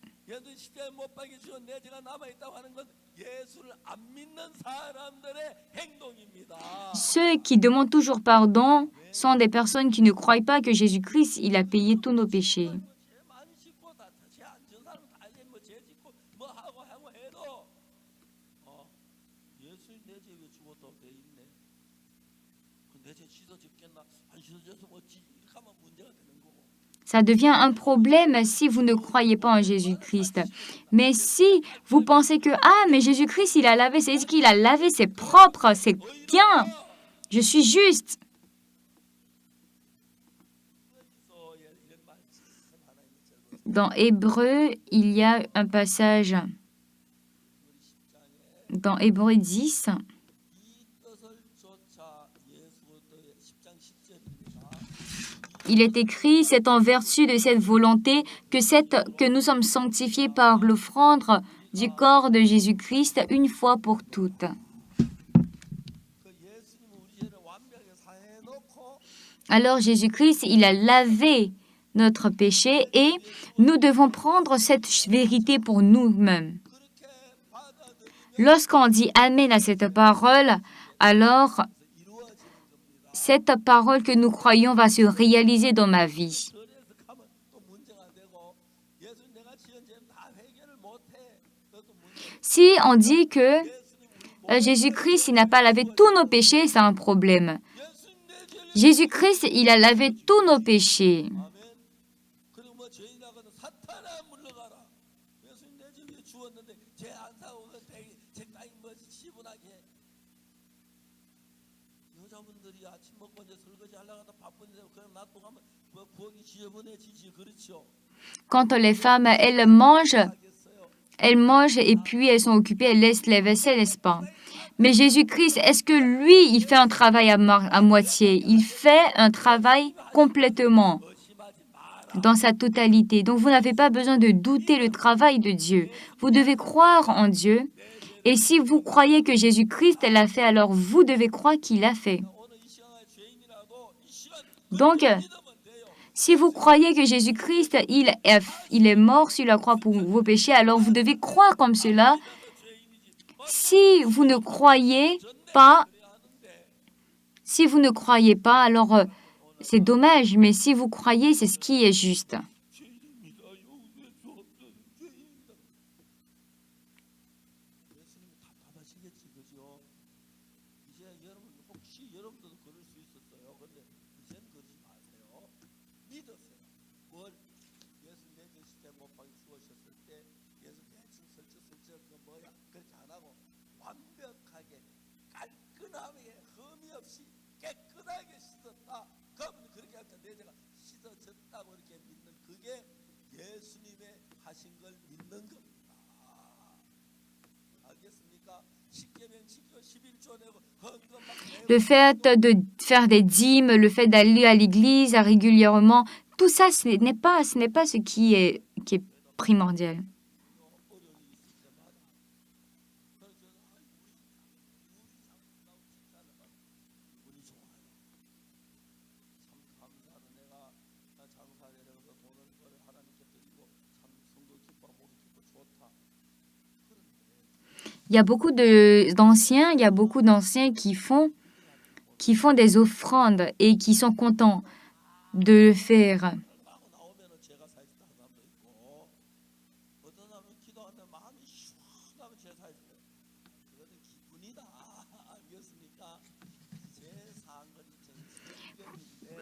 Ceux qui demandent toujours pardon sont des personnes qui ne croient pas que Jésus-Christ, il a payé tous nos péchés. Ça devient un problème si vous ne croyez pas en Jésus-Christ. Mais si vous pensez que, mais Jésus-Christ, il a lavé, c'est qu'il a lavé, c'est propre, c'est bien, je suis juste. Dans Hébreux, il y a un passage, dans Hébreux 10, il est écrit, c'est en vertu de cette volonté que nous sommes sanctifiés par l'offrande du corps de Jésus-Christ une fois pour toutes. Alors Jésus-Christ, il a lavé notre péché et nous devons prendre cette vérité pour nous-mêmes. Lorsqu'on dit Amen à cette parole, alors cette parole que nous croyons va se réaliser dans ma vie. 절에서 가면 또 문제가 되고 예수 내가 지은 죄는 다 회개를 못해. 그것도 문제가 Si on dit que Jésus-Christ, il n'a pas lavé tous nos péchés, c'est un problème. 예수님 내 죄를 Jésus-Christ, il a lavé tous nos péchés. 아멘. 그리고 뭐 죄인하고는 사탄아 물러가라. 예수님 내 죄 위에 주었는데 죄 안 사고 그 책당이 뭐 시분하게 여자분들이 아침 먹고 이제 설거지 하려고 하다 바쁜데 그냥 놔두고 가면 뭐 부엌이 지저분해지지 그렇죠. Quand les femmes, 하겠어요. elles mangent et puis elles sont occupées, elles laissent les vaisselles, n'est-ce pas? Mais Jésus-Christ, est-ce que lui, il fait un travail à moitié? Il fait un travail complètement, 의심하지 마라. dans sa totalité. Donc vous n'avez pas besoin de douter le travail de Dieu. Vous devez croire en Dieu. Et si vous croyez que Jésus-Christ l'a fait, alors vous devez croire qu'il l'a fait. 오늘 이 시간에 죄인이라도 이 시간 Donc, 믿으면 돼요. si vous croyez que Jésus-Christ, il est mort sur la croix pour vos péchés, alors vous devez croire comme cela. Si vous ne croyez pas, alors c'est dommage, mais si vous croyez, c'est ce qui est juste. 죄인입니다. 용서해 주옵소서. 죄인입니다. 예수님 답답하시겠지 그죠? 이제 여러분 혹시 여러분들도 그럴 수 있었어요. 근데 이제는 그러지 마세요. 믿으세요. 뭘 예수 내 죄 십자가 못 박혀 죽으셨을 때 예수 대충 슬쩍슬쩍 그 뭐야 그렇게 안 하고 완벽하게 깔끔하게 흠이 없이 깨끗하게 씻었다. 그러면 그렇게 하니까 내 죄가 씻어졌다고 이렇게 믿는 그게 예수님의 하신 걸 믿는 겁니다. 알겠습니까? 십계명 지켜 11조 내고 헌금 막 내고 Le fait de faire des dîmes, le fait d'aller à l'église régulièrement, tout ça, ce n'est pas ce qui est primordial. 어려움이 있을 때마다 그래서 저는 우리 좋아요. 참 감사하는 내가 장사를 해서 돈을 하나님께 드리고 참 성도 기뻐 모두 기뻐 좋다. 그런데 Il y a beaucoup d'anciens qui font des offrandes et qui sont contents de le faire. 하고 나오면은 죄가 사있다는 사람도 있고 어떤 사람은 기도하는데 마음이 시원하면 죄 사있어요. 그거는 기분이다. 알겠습니까? 죄 사한 건 이제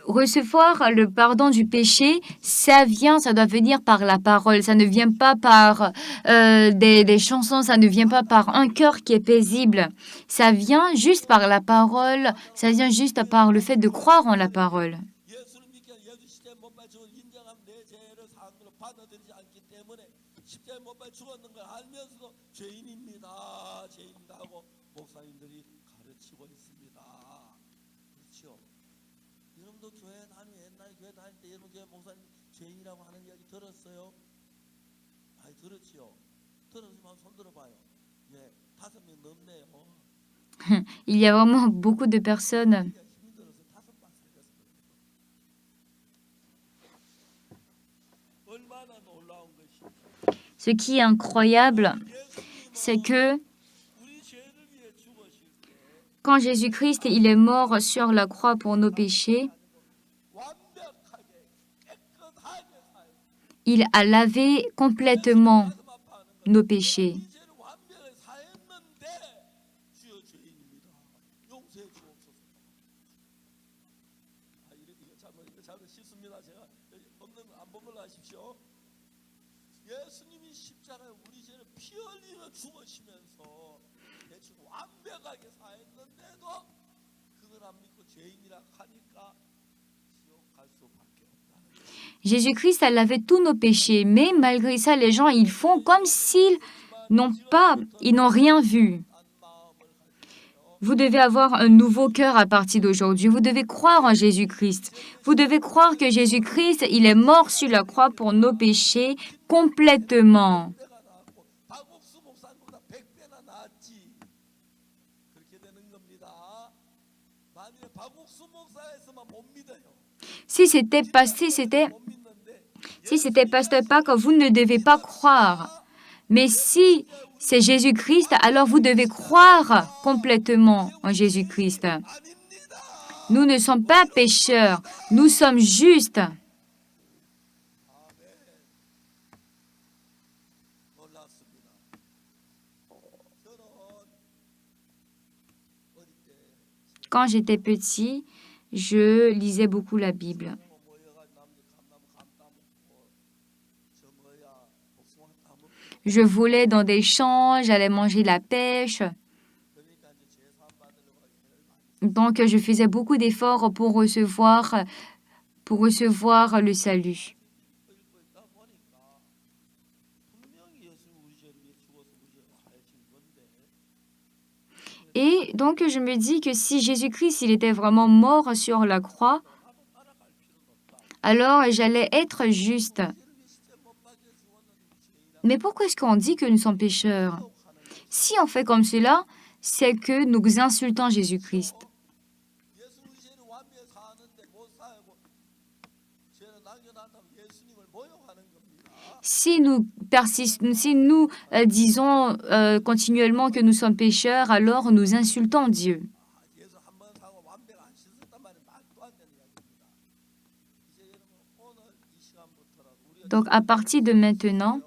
Recevoir le pardon du péché, ça doit venir par la parole. Ça ne vient pas par des chansons, ça ne vient pas par un cœur qui est paisible. Ça vient juste par la parole, ça vient juste par le fait de croire en la parole. 예수를 믿게 예수 십자가에 못 박혀 인정하면 내 죄를 사한 걸로 받아들이지 않기 때문에 십자가에 못 박혀 죽었는 걸 알면서도 죄인입니다. 죄인이다 하고 목사님들이 가르치고 있습니다. 그렇죠? 여러분도 교회 다니면 옛날에 교회 다닐 때 여러분 교회 목사님 죄인이라고 하는 이야기 들었어요? 많이 들었지요? 들었으면 손 들어봐요. 예, 5명 넘네요. Il y a vraiment beaucoup de personnes. 힘이 들어서 5번 살렸어요. 얼마나 놀라운 것이. Ce qui est incroyable, c'est que 우리 죄를 위해 죽으실 때 quand Jésus-Christ il est mort sur la croix pour nos péchés, 완벽하게 깨끗하게 살고 il a lavé complètement 가슴 아파하는 것. nos péchés. 이 죄를 완벽하게 사했는데 주여 죄인입니다. 용서해 주옵소서. 이거 잘못 싫습니다. 제가 없는 안 본 걸로 하십시오. 예수님이 십자가에 우리 죄를 피 흘리며 죽으시면서 대충 완벽하게 사했는데도 그걸 안 믿고 죄인이라 하니까 지옥 갈 수밖에 없다는 거예요. Jésus-Christ a lavé tous nos péchés, mais malgré ça, les gens, ils font comme s'ils n'ont rien vu. 한 마음을 가지세요. Vous devez avoir un nouveau cœur à partir d'aujourd'hui. Vous devez croire en Jésus-Christ. Vous devez croire que Jésus-Christ, il est mort sur la croix pour nos péchés complètement. 배가 나왔고 박옥수 목사님보다 100배나 나았지. 그렇게 되는 겁니다. 만약에 박옥수 목사에서만 못 믿어요. Si c'était 못 믿는데 pasteur Pâques, vous ne devez pas croire. Mais si c'est Jésus-Christ, alors vous devez croire complètement en Jésus-Christ. Nous ne sommes pas pécheurs, nous sommes justes. 놀랍습니다. 저는 어릴 때 Quand j'étais petit, je lisais beaucoup la Bible. 모여가지고 나무에 감나무 감 따먹고 저 뭐야 복숭아 따먹고 Je volais dans des champs, j'allais manger la pêche. 그러니까 이제 제사 받으려고 하기 많이 Donc, je faisais beaucoup d'efforts pour recevoir le salut. 읽고 있다 보니까 분명히 예수님 우리 죄를 위해 죽어서 우리 죄를 사하신 건데 Et donc, je me dis que si Jésus-Christ, il était vraiment mort sur la croix, 나도 따라갈 필요는 없다. alors j'allais être juste. 죄를 위해 십자가 못 박혀 죽었는데 죄인이라 Mais pourquoi est-ce qu'on dit que nous sommes pécheurs? 하는 Si on fait comme cela, c'est que nous insultons Jésus-Christ. 예수 우리 죄는 완벽히 사는데 못 살고 죄는 남겨놨다면 예수님을 모욕하는 겁니다. Si nous disons continuellement que nous sommes pécheurs, alors nous insultons Dieu. 예수 한 번 사고 완벽 안 씻었단 말이 말도 안 되는 이야기입니다. 이제 여러분 오늘 이 시간부터라도 우리가 Donc à partir de maintenant,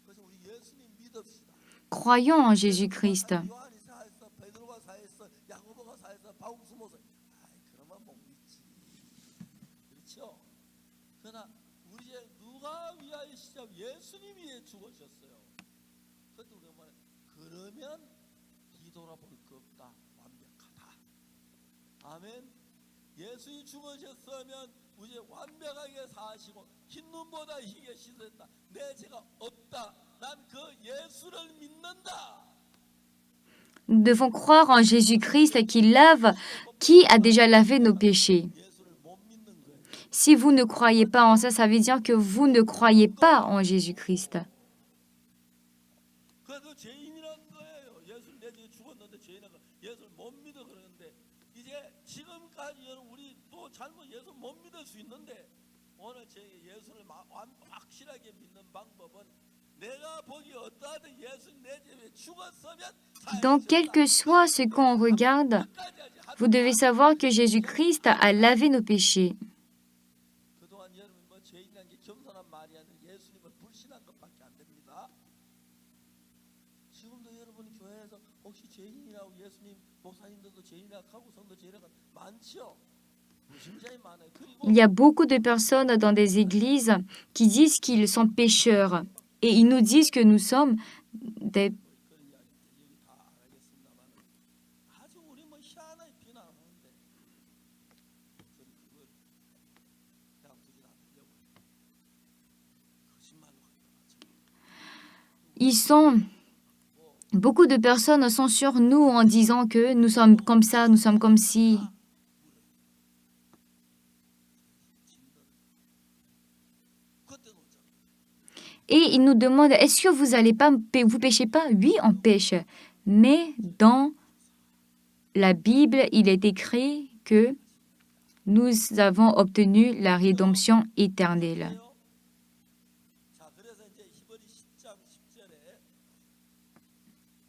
그래서 우리 예수님 믿읍시다. croyons en Jésus-Christ. 요한이 사했어, 베드로가 사했어, 야고보가 사했어, 바울스모서. 그러면 못 믿지. 그렇죠? 그러나 우리 제 누가 위하여 시작 예수님 위해 죽으셨어요. 그때 우리가 말해 그러면 뒤돌아볼 거 없다. 완벽하다. 아멘. 예수님 죽으셨으면 우리 완벽하게 사시고 흰 눈보다 희게 씻었다. 내 죄가 없다. 난 그 예수를 믿는다. Nous devons croire en Jésus-Christ qui a déjà lavé nos péchés. 예수를 못 믿는 거예요. Si vous ne croyez pas en ça, ça veut dire que vous ne croyez pas en Jésus-Christ. 그래서 죄인이란 거예요. 예수 내 죄 죽었는데 죄인이란 거. 예수를 못 믿어 그러는데 이제 지금까지는 우리 또 잘못 예수 못 믿을 수 있는데 오늘 제 예수를 확실하게 믿는 방법은 내가 보기 어떠하든 예수 내 죄에 죽었으면 Donc, quel que soit ce qu'on regarde, vous devez savoir que Jésus-Christ a lavé nos péchés. 그동안 여러분 뭐 죄인이라는 게 겸손한 말이 아니라 예수님을 불신한 것밖에 안 됩니다. 지금도 여러분이 교회에서 혹시 죄인이라고 예수님 목사님들도 죄인이라고 하고 성도 죄인이라고 많죠. 무신자이 많아요. 그리고 Il y a beaucoup de personnes dans des églises qui disent qu'ils sont pécheurs. Et ils nous disent que nous sommes des... 그런 이야기인데 여기 다 알겠습니다만 아주 우리 뭐 희한하게 비난하는데 저는 그걸 그냥 두지 않으려고 거짓말로 하기가 맞죠. Beaucoup de personnes sont sur nous en disant que nous sommes comme ça, nous sommes comme ci. 그때 놓자. Et ils nous demandent, est-ce que vous péchez pas? Oui, on pêche. Mais dans la Bible, il est écrit que nous avons obtenu la rédemption éternelle. 자, 그래서 이제 히브리 10장 10절에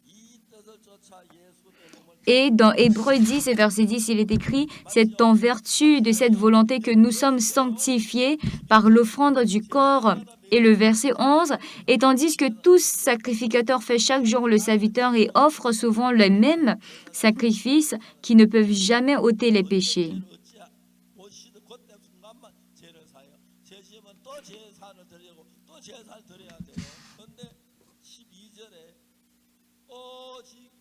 이 뜻을 쫓아 예수 내 몸을 Et dans Hébreux 10, verset 10, il est écrit, c'est en vertu de cette volonté que nous sommes sanctifiés par l'offrande du corps. Et le verset 11, et tandis que tout sacrificateur fait chaque jour le serviteur et offre souvent les mêmes sacrifices qui ne peuvent jamais ôter les péchés. 어찌 보시듯 그때 순간만 죄를 사요. 죄 지으면 또 제사를 드리고 또 제사를 드려야 돼요. 그런데 12절에 오직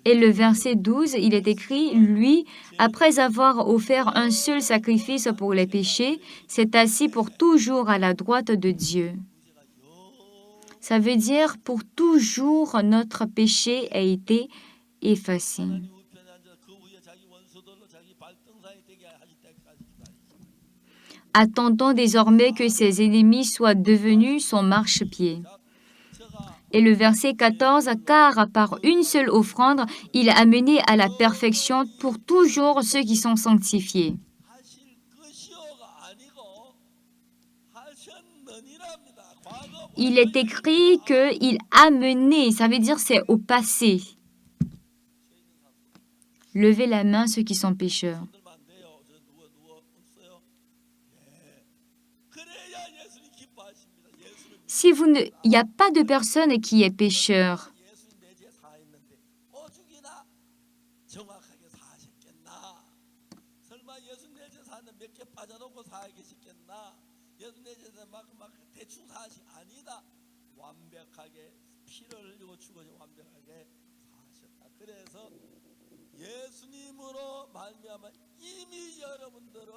Et le verset 12, il est écrit, lui, après avoir offert un seul sacrifice pour les péchés, s'est assis pour toujours à la droite de Dieu. Ça veut dire pour toujours notre péché a été effacé. 하나님 우편에 앉아 그 위에 자기 원수들로 자기 발등상이 되게 하실 때까지 기다리십니다. Attendons désormais que ses ennemis soient devenus son marchepied. 제가 Et le verset 14, car par une seule offrande, il a amené à la perfection pour toujours ceux qui sont sanctifiés. 하실 것이요가 아니고 하셨느니랍니다. 과거 il est écrit qu'il a mené, ça veut dire c'est au passé. Levez la main ceux qui sont pécheurs. 손들면 안 돼요. 저 누워 없어요. 예. 그래야 예수님 기뻐하십니다. 예수는 Si vous ne, il n'y a pas de personne qui est pécheur. 예수님 내 죄 사했는데 오죽이나 정확하게 사하셨겠나? 설마 예수님 내 죄 사했는데 몇 개 빠져놓고 사하 계시겠나? 예수님 내 죄 막 대충 사하시 아니다. 완벽하게 피를 흘리고 죽으니 완벽하게 사하셨다. 그래서 예수님으로 말미암아 이미 여러분들은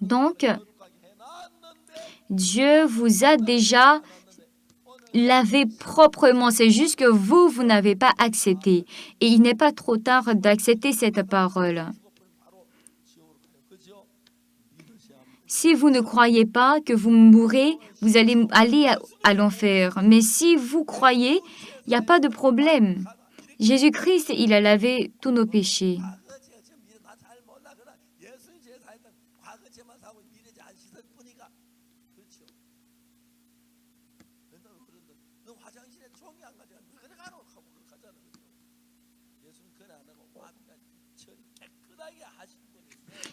Donc, 거룩하게 해놨는데 Dieu vous a déjà lavé proprement. C'est juste que vous n'avez pas accepté. Et il n'est pas trop tard d'accepter cette parole. 죽어버리면 바로 지옥으로 가요. 그죠? 믿으셔야 합니다. Si vous ne croyez pas que vous mourrez, vous allez aller à l'enfer. Mais si vous croyez, il n'y a pas de problème. Jésus-Christ, il a lavé tous nos péchés. 과거 죄가 지금 미래 다잘 몰라. 그러나 예수님 죄 사했던 과거 죄만 사고 미래 죄 안 씻을 뿐이가. 그렇죠? 그런데 어른들 너 화장실에 종이 안 가져가. 너 그래 가노 하고 그렇게 하잖아. 그죠? 예수님 그래 안 하고 완벽히 처리 깨끗하게 하신 분인데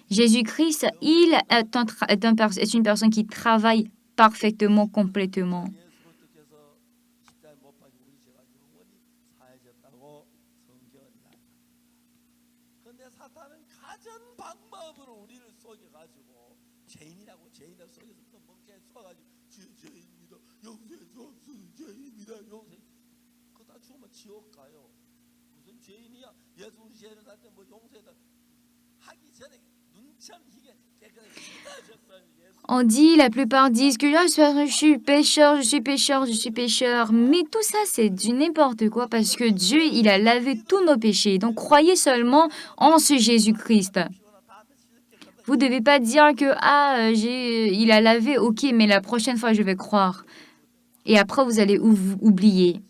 Jésus-Christ, il est une personne qui travaille parfaitement, complètement. 예수를 뜻해서 십자가에 못 박혀 우리 죄가 영원히 사해졌다고 성경은 이야기합니다. 그런데 사탄은 가전 방법으로 우리를 속여가지고 죄인이라고 죄인을 속여서 또 멍청이 쏘아가지고 죄인입니다. 용서해 주옵소서. 죄인입니다. 용서해. 그거 다 죽으면 지옥 가요. 무슨 죄인이야? 예수 우리 죄를 살 때 뭐 용서해다 하기 전에 눈처럼 희게 깨끗하게 씻어졌어요. 예수. On dit, la plupart disent que là, je suis pécheur, je suis pécheur, je suis pécheur. Mais tout ça, c'est du n'importe quoi parce que Dieu, il a lavé tous nos péchés. Donc, croyez seulement en ce Jésus-Christ. Vous ne devez pas dire que, il a lavé, ok, mais la prochaine fois, je vais croire. Et après, vous allez oublier.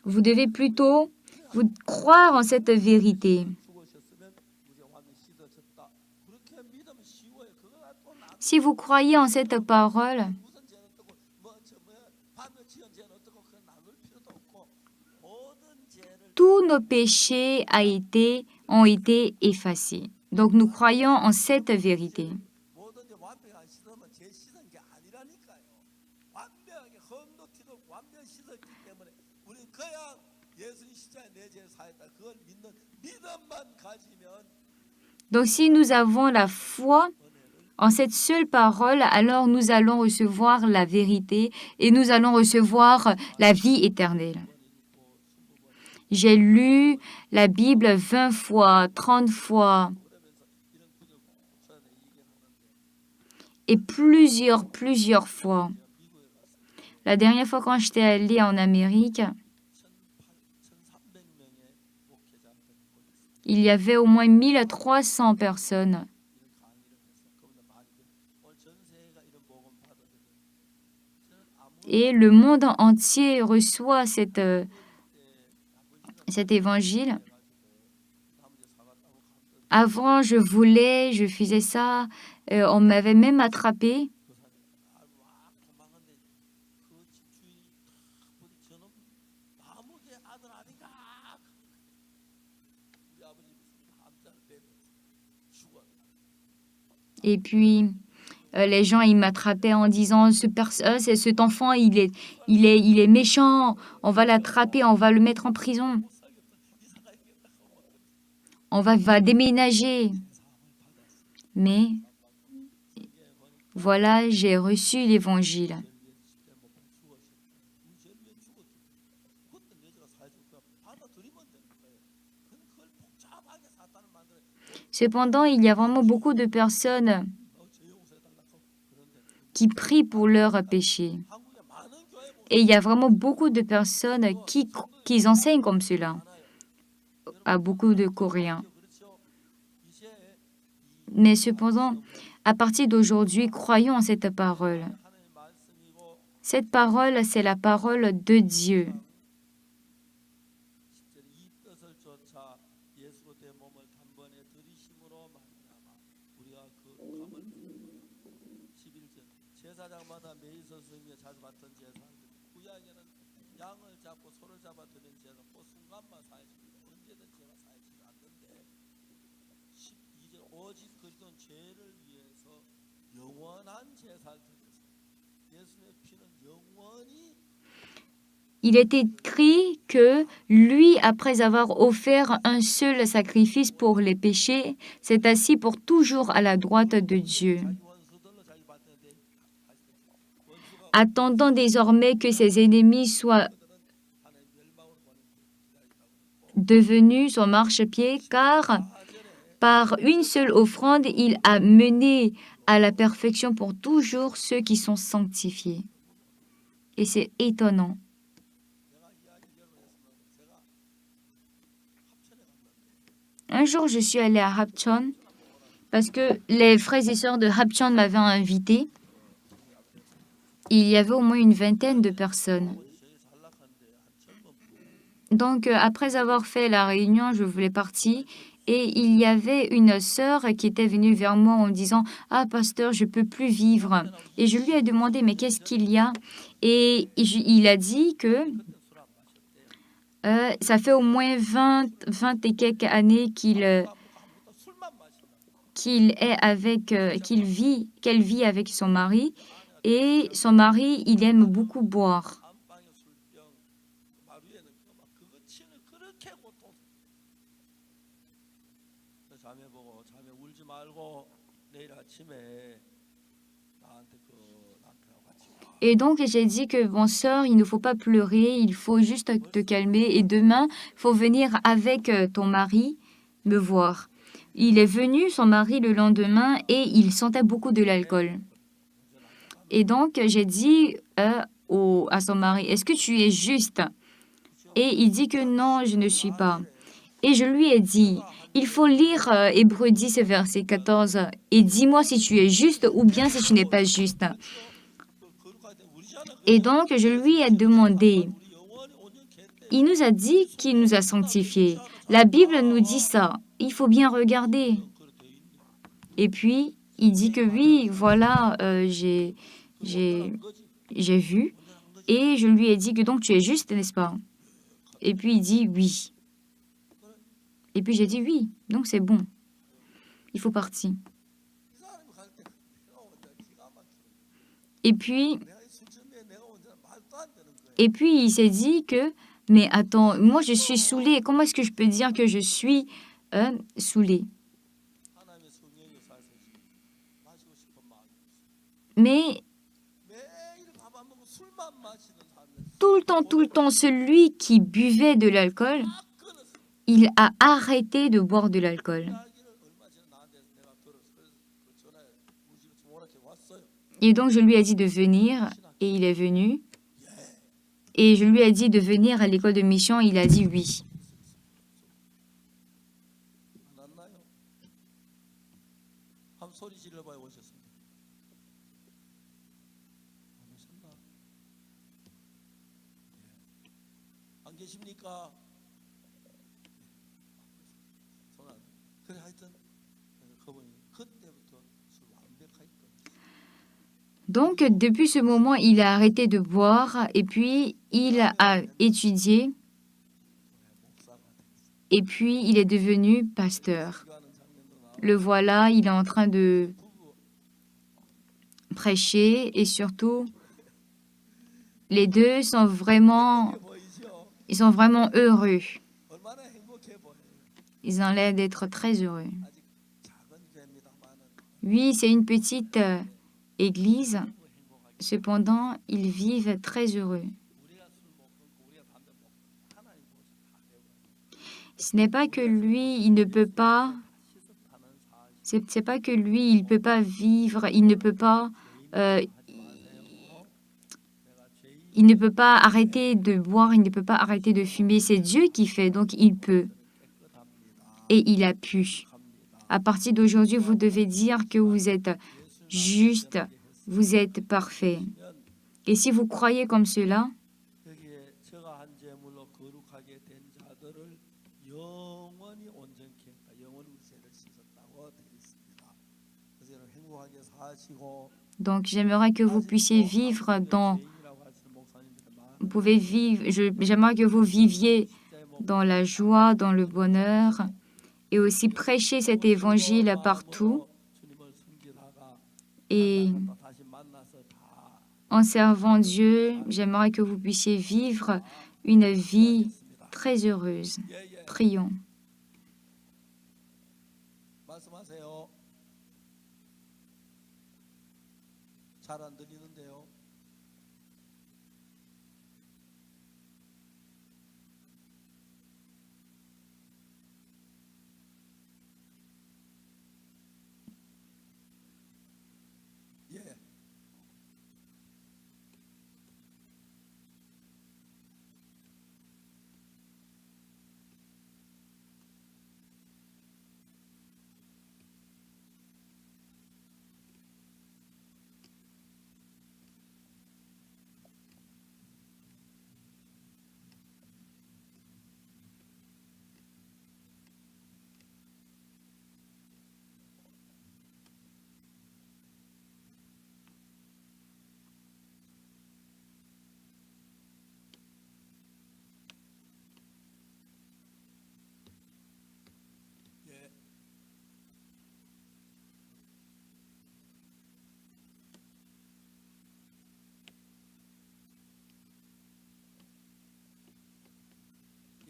Vous devez plutôt vous croire en cette vérité. 죽으셨으면 우리가 완전히 씻어졌다. 그렇게 믿으면 쉬워요. 그거가 또 나. Si vous croyez en cette parole, 무슨 죄는 어떻고 반면 지은 죄는 어떻고 그건 나눌 필요도 없고 모든 죄를 tous nos péchés ont été effacés. Donc nous croyons en cette vérité. 모든 죄 완벽하게 씻으면 죄 씻은 게 아니라니까요. 완벽하게 흠도 티도 없고 완벽히 씻었기 때문에 우리 그냥 예수님 십자가에 내 죄 사했다. 그걸 믿는 믿음만 가지면 Donc si nous avons la foi en cette seule parole, alors nous allons recevoir la vérité et nous allons recevoir la vie éternelle. J'ai lu la Bible 20 fois, 30 fois et plusieurs fois. La dernière fois quand j'étais allée en Amérique, 1,300명의 목회자한테 보냈어요. il y avait au moins 1300 personnes. 이런 강의를 해서 그분들 많이 오늘 전 세계가 이런 복음 받아들여요. 저는 아무 Et le monde entier reçoit cet évangile. 나머지 사갔다고 감던 Avant, je faisais ça. On m'avait même attrapé. 그 사람이 막 도망갔는데 그 집주인이 탁 보니 저놈 마무개 아들 아닌가? 우리 아버지 암자를 내면서 죽어. Et puis, les gens, ils m'attrapaient en disant, cet enfant, il est méchant. On va l'attraper, on va le mettre en prison. 못 살겠다. 이사 가야겠다. 하고 막 On va déménager. Mais voilà, j'ai reçu l'évangile. 죄를 위해 죽었죠. 그것도 내 죄가 사해줄 거야. 받아들이면 되는 거예요. 근데 그걸 복잡하게 사탄을 만들어. Cependant, il y a vraiment beaucoup de personnes 죄 용서해달라고 그런데 qui prient pour leurs péchés. 한국에 많은 교회 보면 Et il y a vraiment beaucoup de personnes qui enseignent comme cela 많아요. à beaucoup de Coréens. 그렇죠. 이제 Mais cependant, à partir d'aujourd'hui, croyons en cette parole. 하나님의 말씀이고 Cette parole, c'est la parole de Dieu. 10절 이 뜻을 쫓아 예수 그리스도의 몸을 단번에 들이심으로 말미암아 우리가 그 감을 11절 제사장마다 매일 서스며 자주 받던 제사를 잡고 손을 잡아 드리는 제사 그 순간만 사해집니다. 언제든 제가 사해지지 않는데 12절 오직 그리스도는 죄를 위해서 영원한 제사를 드려서 예수님의 피는 영원히 Il est écrit que lui, après avoir offert un seul sacrifice pour les péchés, s'est assis pour toujours à la droite de Dieu, 자기 원수들로 자기 받는 데 원수가 attendant désormais que ses ennemis soient 하나님 멸망으로 보내는 기다리다고 devenus son marchepied, car 4절에 par une seule offrande, il a mené à la perfection pour toujours ceux qui sont sanctifiés. Et c'est étonnant. 내가 이야기를 했으면 제가 합천에 갔는데 Un jour, je suis allée à Hapcheon parce que les frères et sœurs de Hapcheon m'avaient invité. Il y avait au moins une vingtaine de personnes. 제일 잘락한데 한 젊은 분 Donc, après avoir fait la réunion, je voulais partir. Et il y avait une sœur qui était venue vers moi en disant « Ah, pasteur, je ne peux plus vivre. » Et je lui ai demandé « Mais qu'est-ce qu'il y a ?» Et il a dit que 그때 술 안 마셨대요. ça fait au moins 20 et quelques années 아무것도 술만 마신다. qu'elle vit avec son mari. Et son mari, il aime beaucoup boire. 안방에 술병 마루에 넣고 막 그거 치는 그렇게 고통. 자매 보고 자매 울지 말고 내일 아침에 나한테 그 남편하고 같이 와. Et donc, j'ai dit que, bon, sœur, il ne faut pas pleurer, il faut juste te calmer. Et demain, il faut venir avec ton mari me voir. Il est venu, son mari, le lendemain, et il sentait beaucoup de l'alcool. Et donc, j'ai dit à son mari, est-ce que tu es juste? Et il dit que non, je ne suis pas. Et je lui ai dit, il faut lire Hébreux 10, verset 14, et dis-moi si tu es juste ou bien si tu n'es pas juste. Et donc, je lui ai demandé, il nous a dit qu'il nous a sanctifiés. La Bible nous dit ça. Il faut bien regarder. Et puis, il dit que oui, voilà, j'ai vu. Et je lui ai dit que donc tu es juste, n'est-ce pas? Et puis il dit oui. Et puis j'ai dit oui, donc c'est bon. Il faut partir. Et puis il s'est dit que, mais attends, moi je suis saoulé. Comment est-ce que je peux dire que je suis saoulé? Mais tout le temps, celui qui buvait de l'alcool, il a arrêté de boire de l'alcool. Et donc, je lui ai dit de venir, et il est venu. Et je lui ai dit de venir à l'école de mission, il a dit oui. 계십니까? 그래 하여튼 그분이 그때부터 술 완벽하게 끊었어요. Donc, depuis ce moment, il a arrêté de boire et puis il a étudié et puis il est devenu pasteur. Le voilà, il est en train de prêcher et surtout, les deux sont vraiment heureux. Ils ont l'air d'être très heureux. Oui, c'est une petite église. Cependant, ils vivent très heureux. Ce n'est pas que lui, il ne peut pas. C'est pas que lui, il peut pas vivre. Il ne peut pas. Il ne peut pas arrêter de boire. Il ne peut pas arrêter de fumer. C'est Dieu qui fait, donc il peut. Et il a pu. À partir d'aujourd'hui, vous devez dire que vous êtes juste, vous êtes parfait. Et si vous croyez comme cela, donc j'aimerais que vous puissiez vivre dans vous pouvez vivre, j'aimerais que vous viviez dans la joie, dans le bonheur, et aussi prêcher cet évangile partout. Et en servant Dieu, j'aimerais que vous puissiez vivre une vie très heureuse. Prions. 말씀하세요. 잘 안 들리는데요. 예.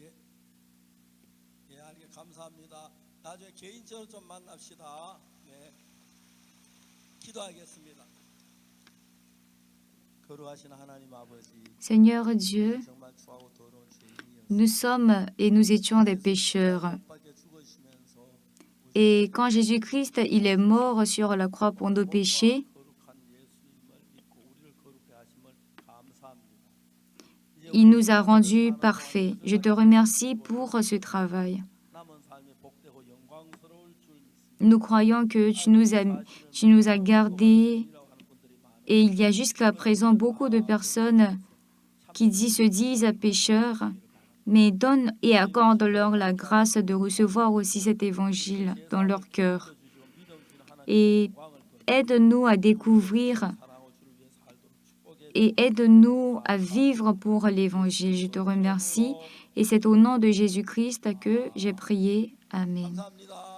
예. 예. 예, 감사합니다. 나중에 개인적으로 좀 만납시다. 네. 기도하겠습니다. 거룩하신 하나님 아버지, Seigneur Dieu, 정말 추하고 더러운 죄인이었습니다. nous sommes et nous étions des pécheurs. 밖에 죽으시면서 Et quand Jésus-Christ, il est mort sur la croix pour nos péchés, 거룩한 예수님을 믿고 우리를 거룩해 하심을 감사합니다. il nous a rendus parfaits. Je te remercie pour ce travail. 남은 삶이 복되고 영광스러울 줄 믿습니다. Nous croyons que tu nous as gardés et il y a jusqu'à présent beaucoup de personnes qui se disent pécheurs, mais donne et accorde-leur la grâce de recevoir aussi cet évangile dans leur cœur. Et aide-nous à découvrir et aide-nous à vivre pour l'évangile. Je te remercie et c'est au nom de Jésus-Christ que j'ai prié. Amen. 감사합니다.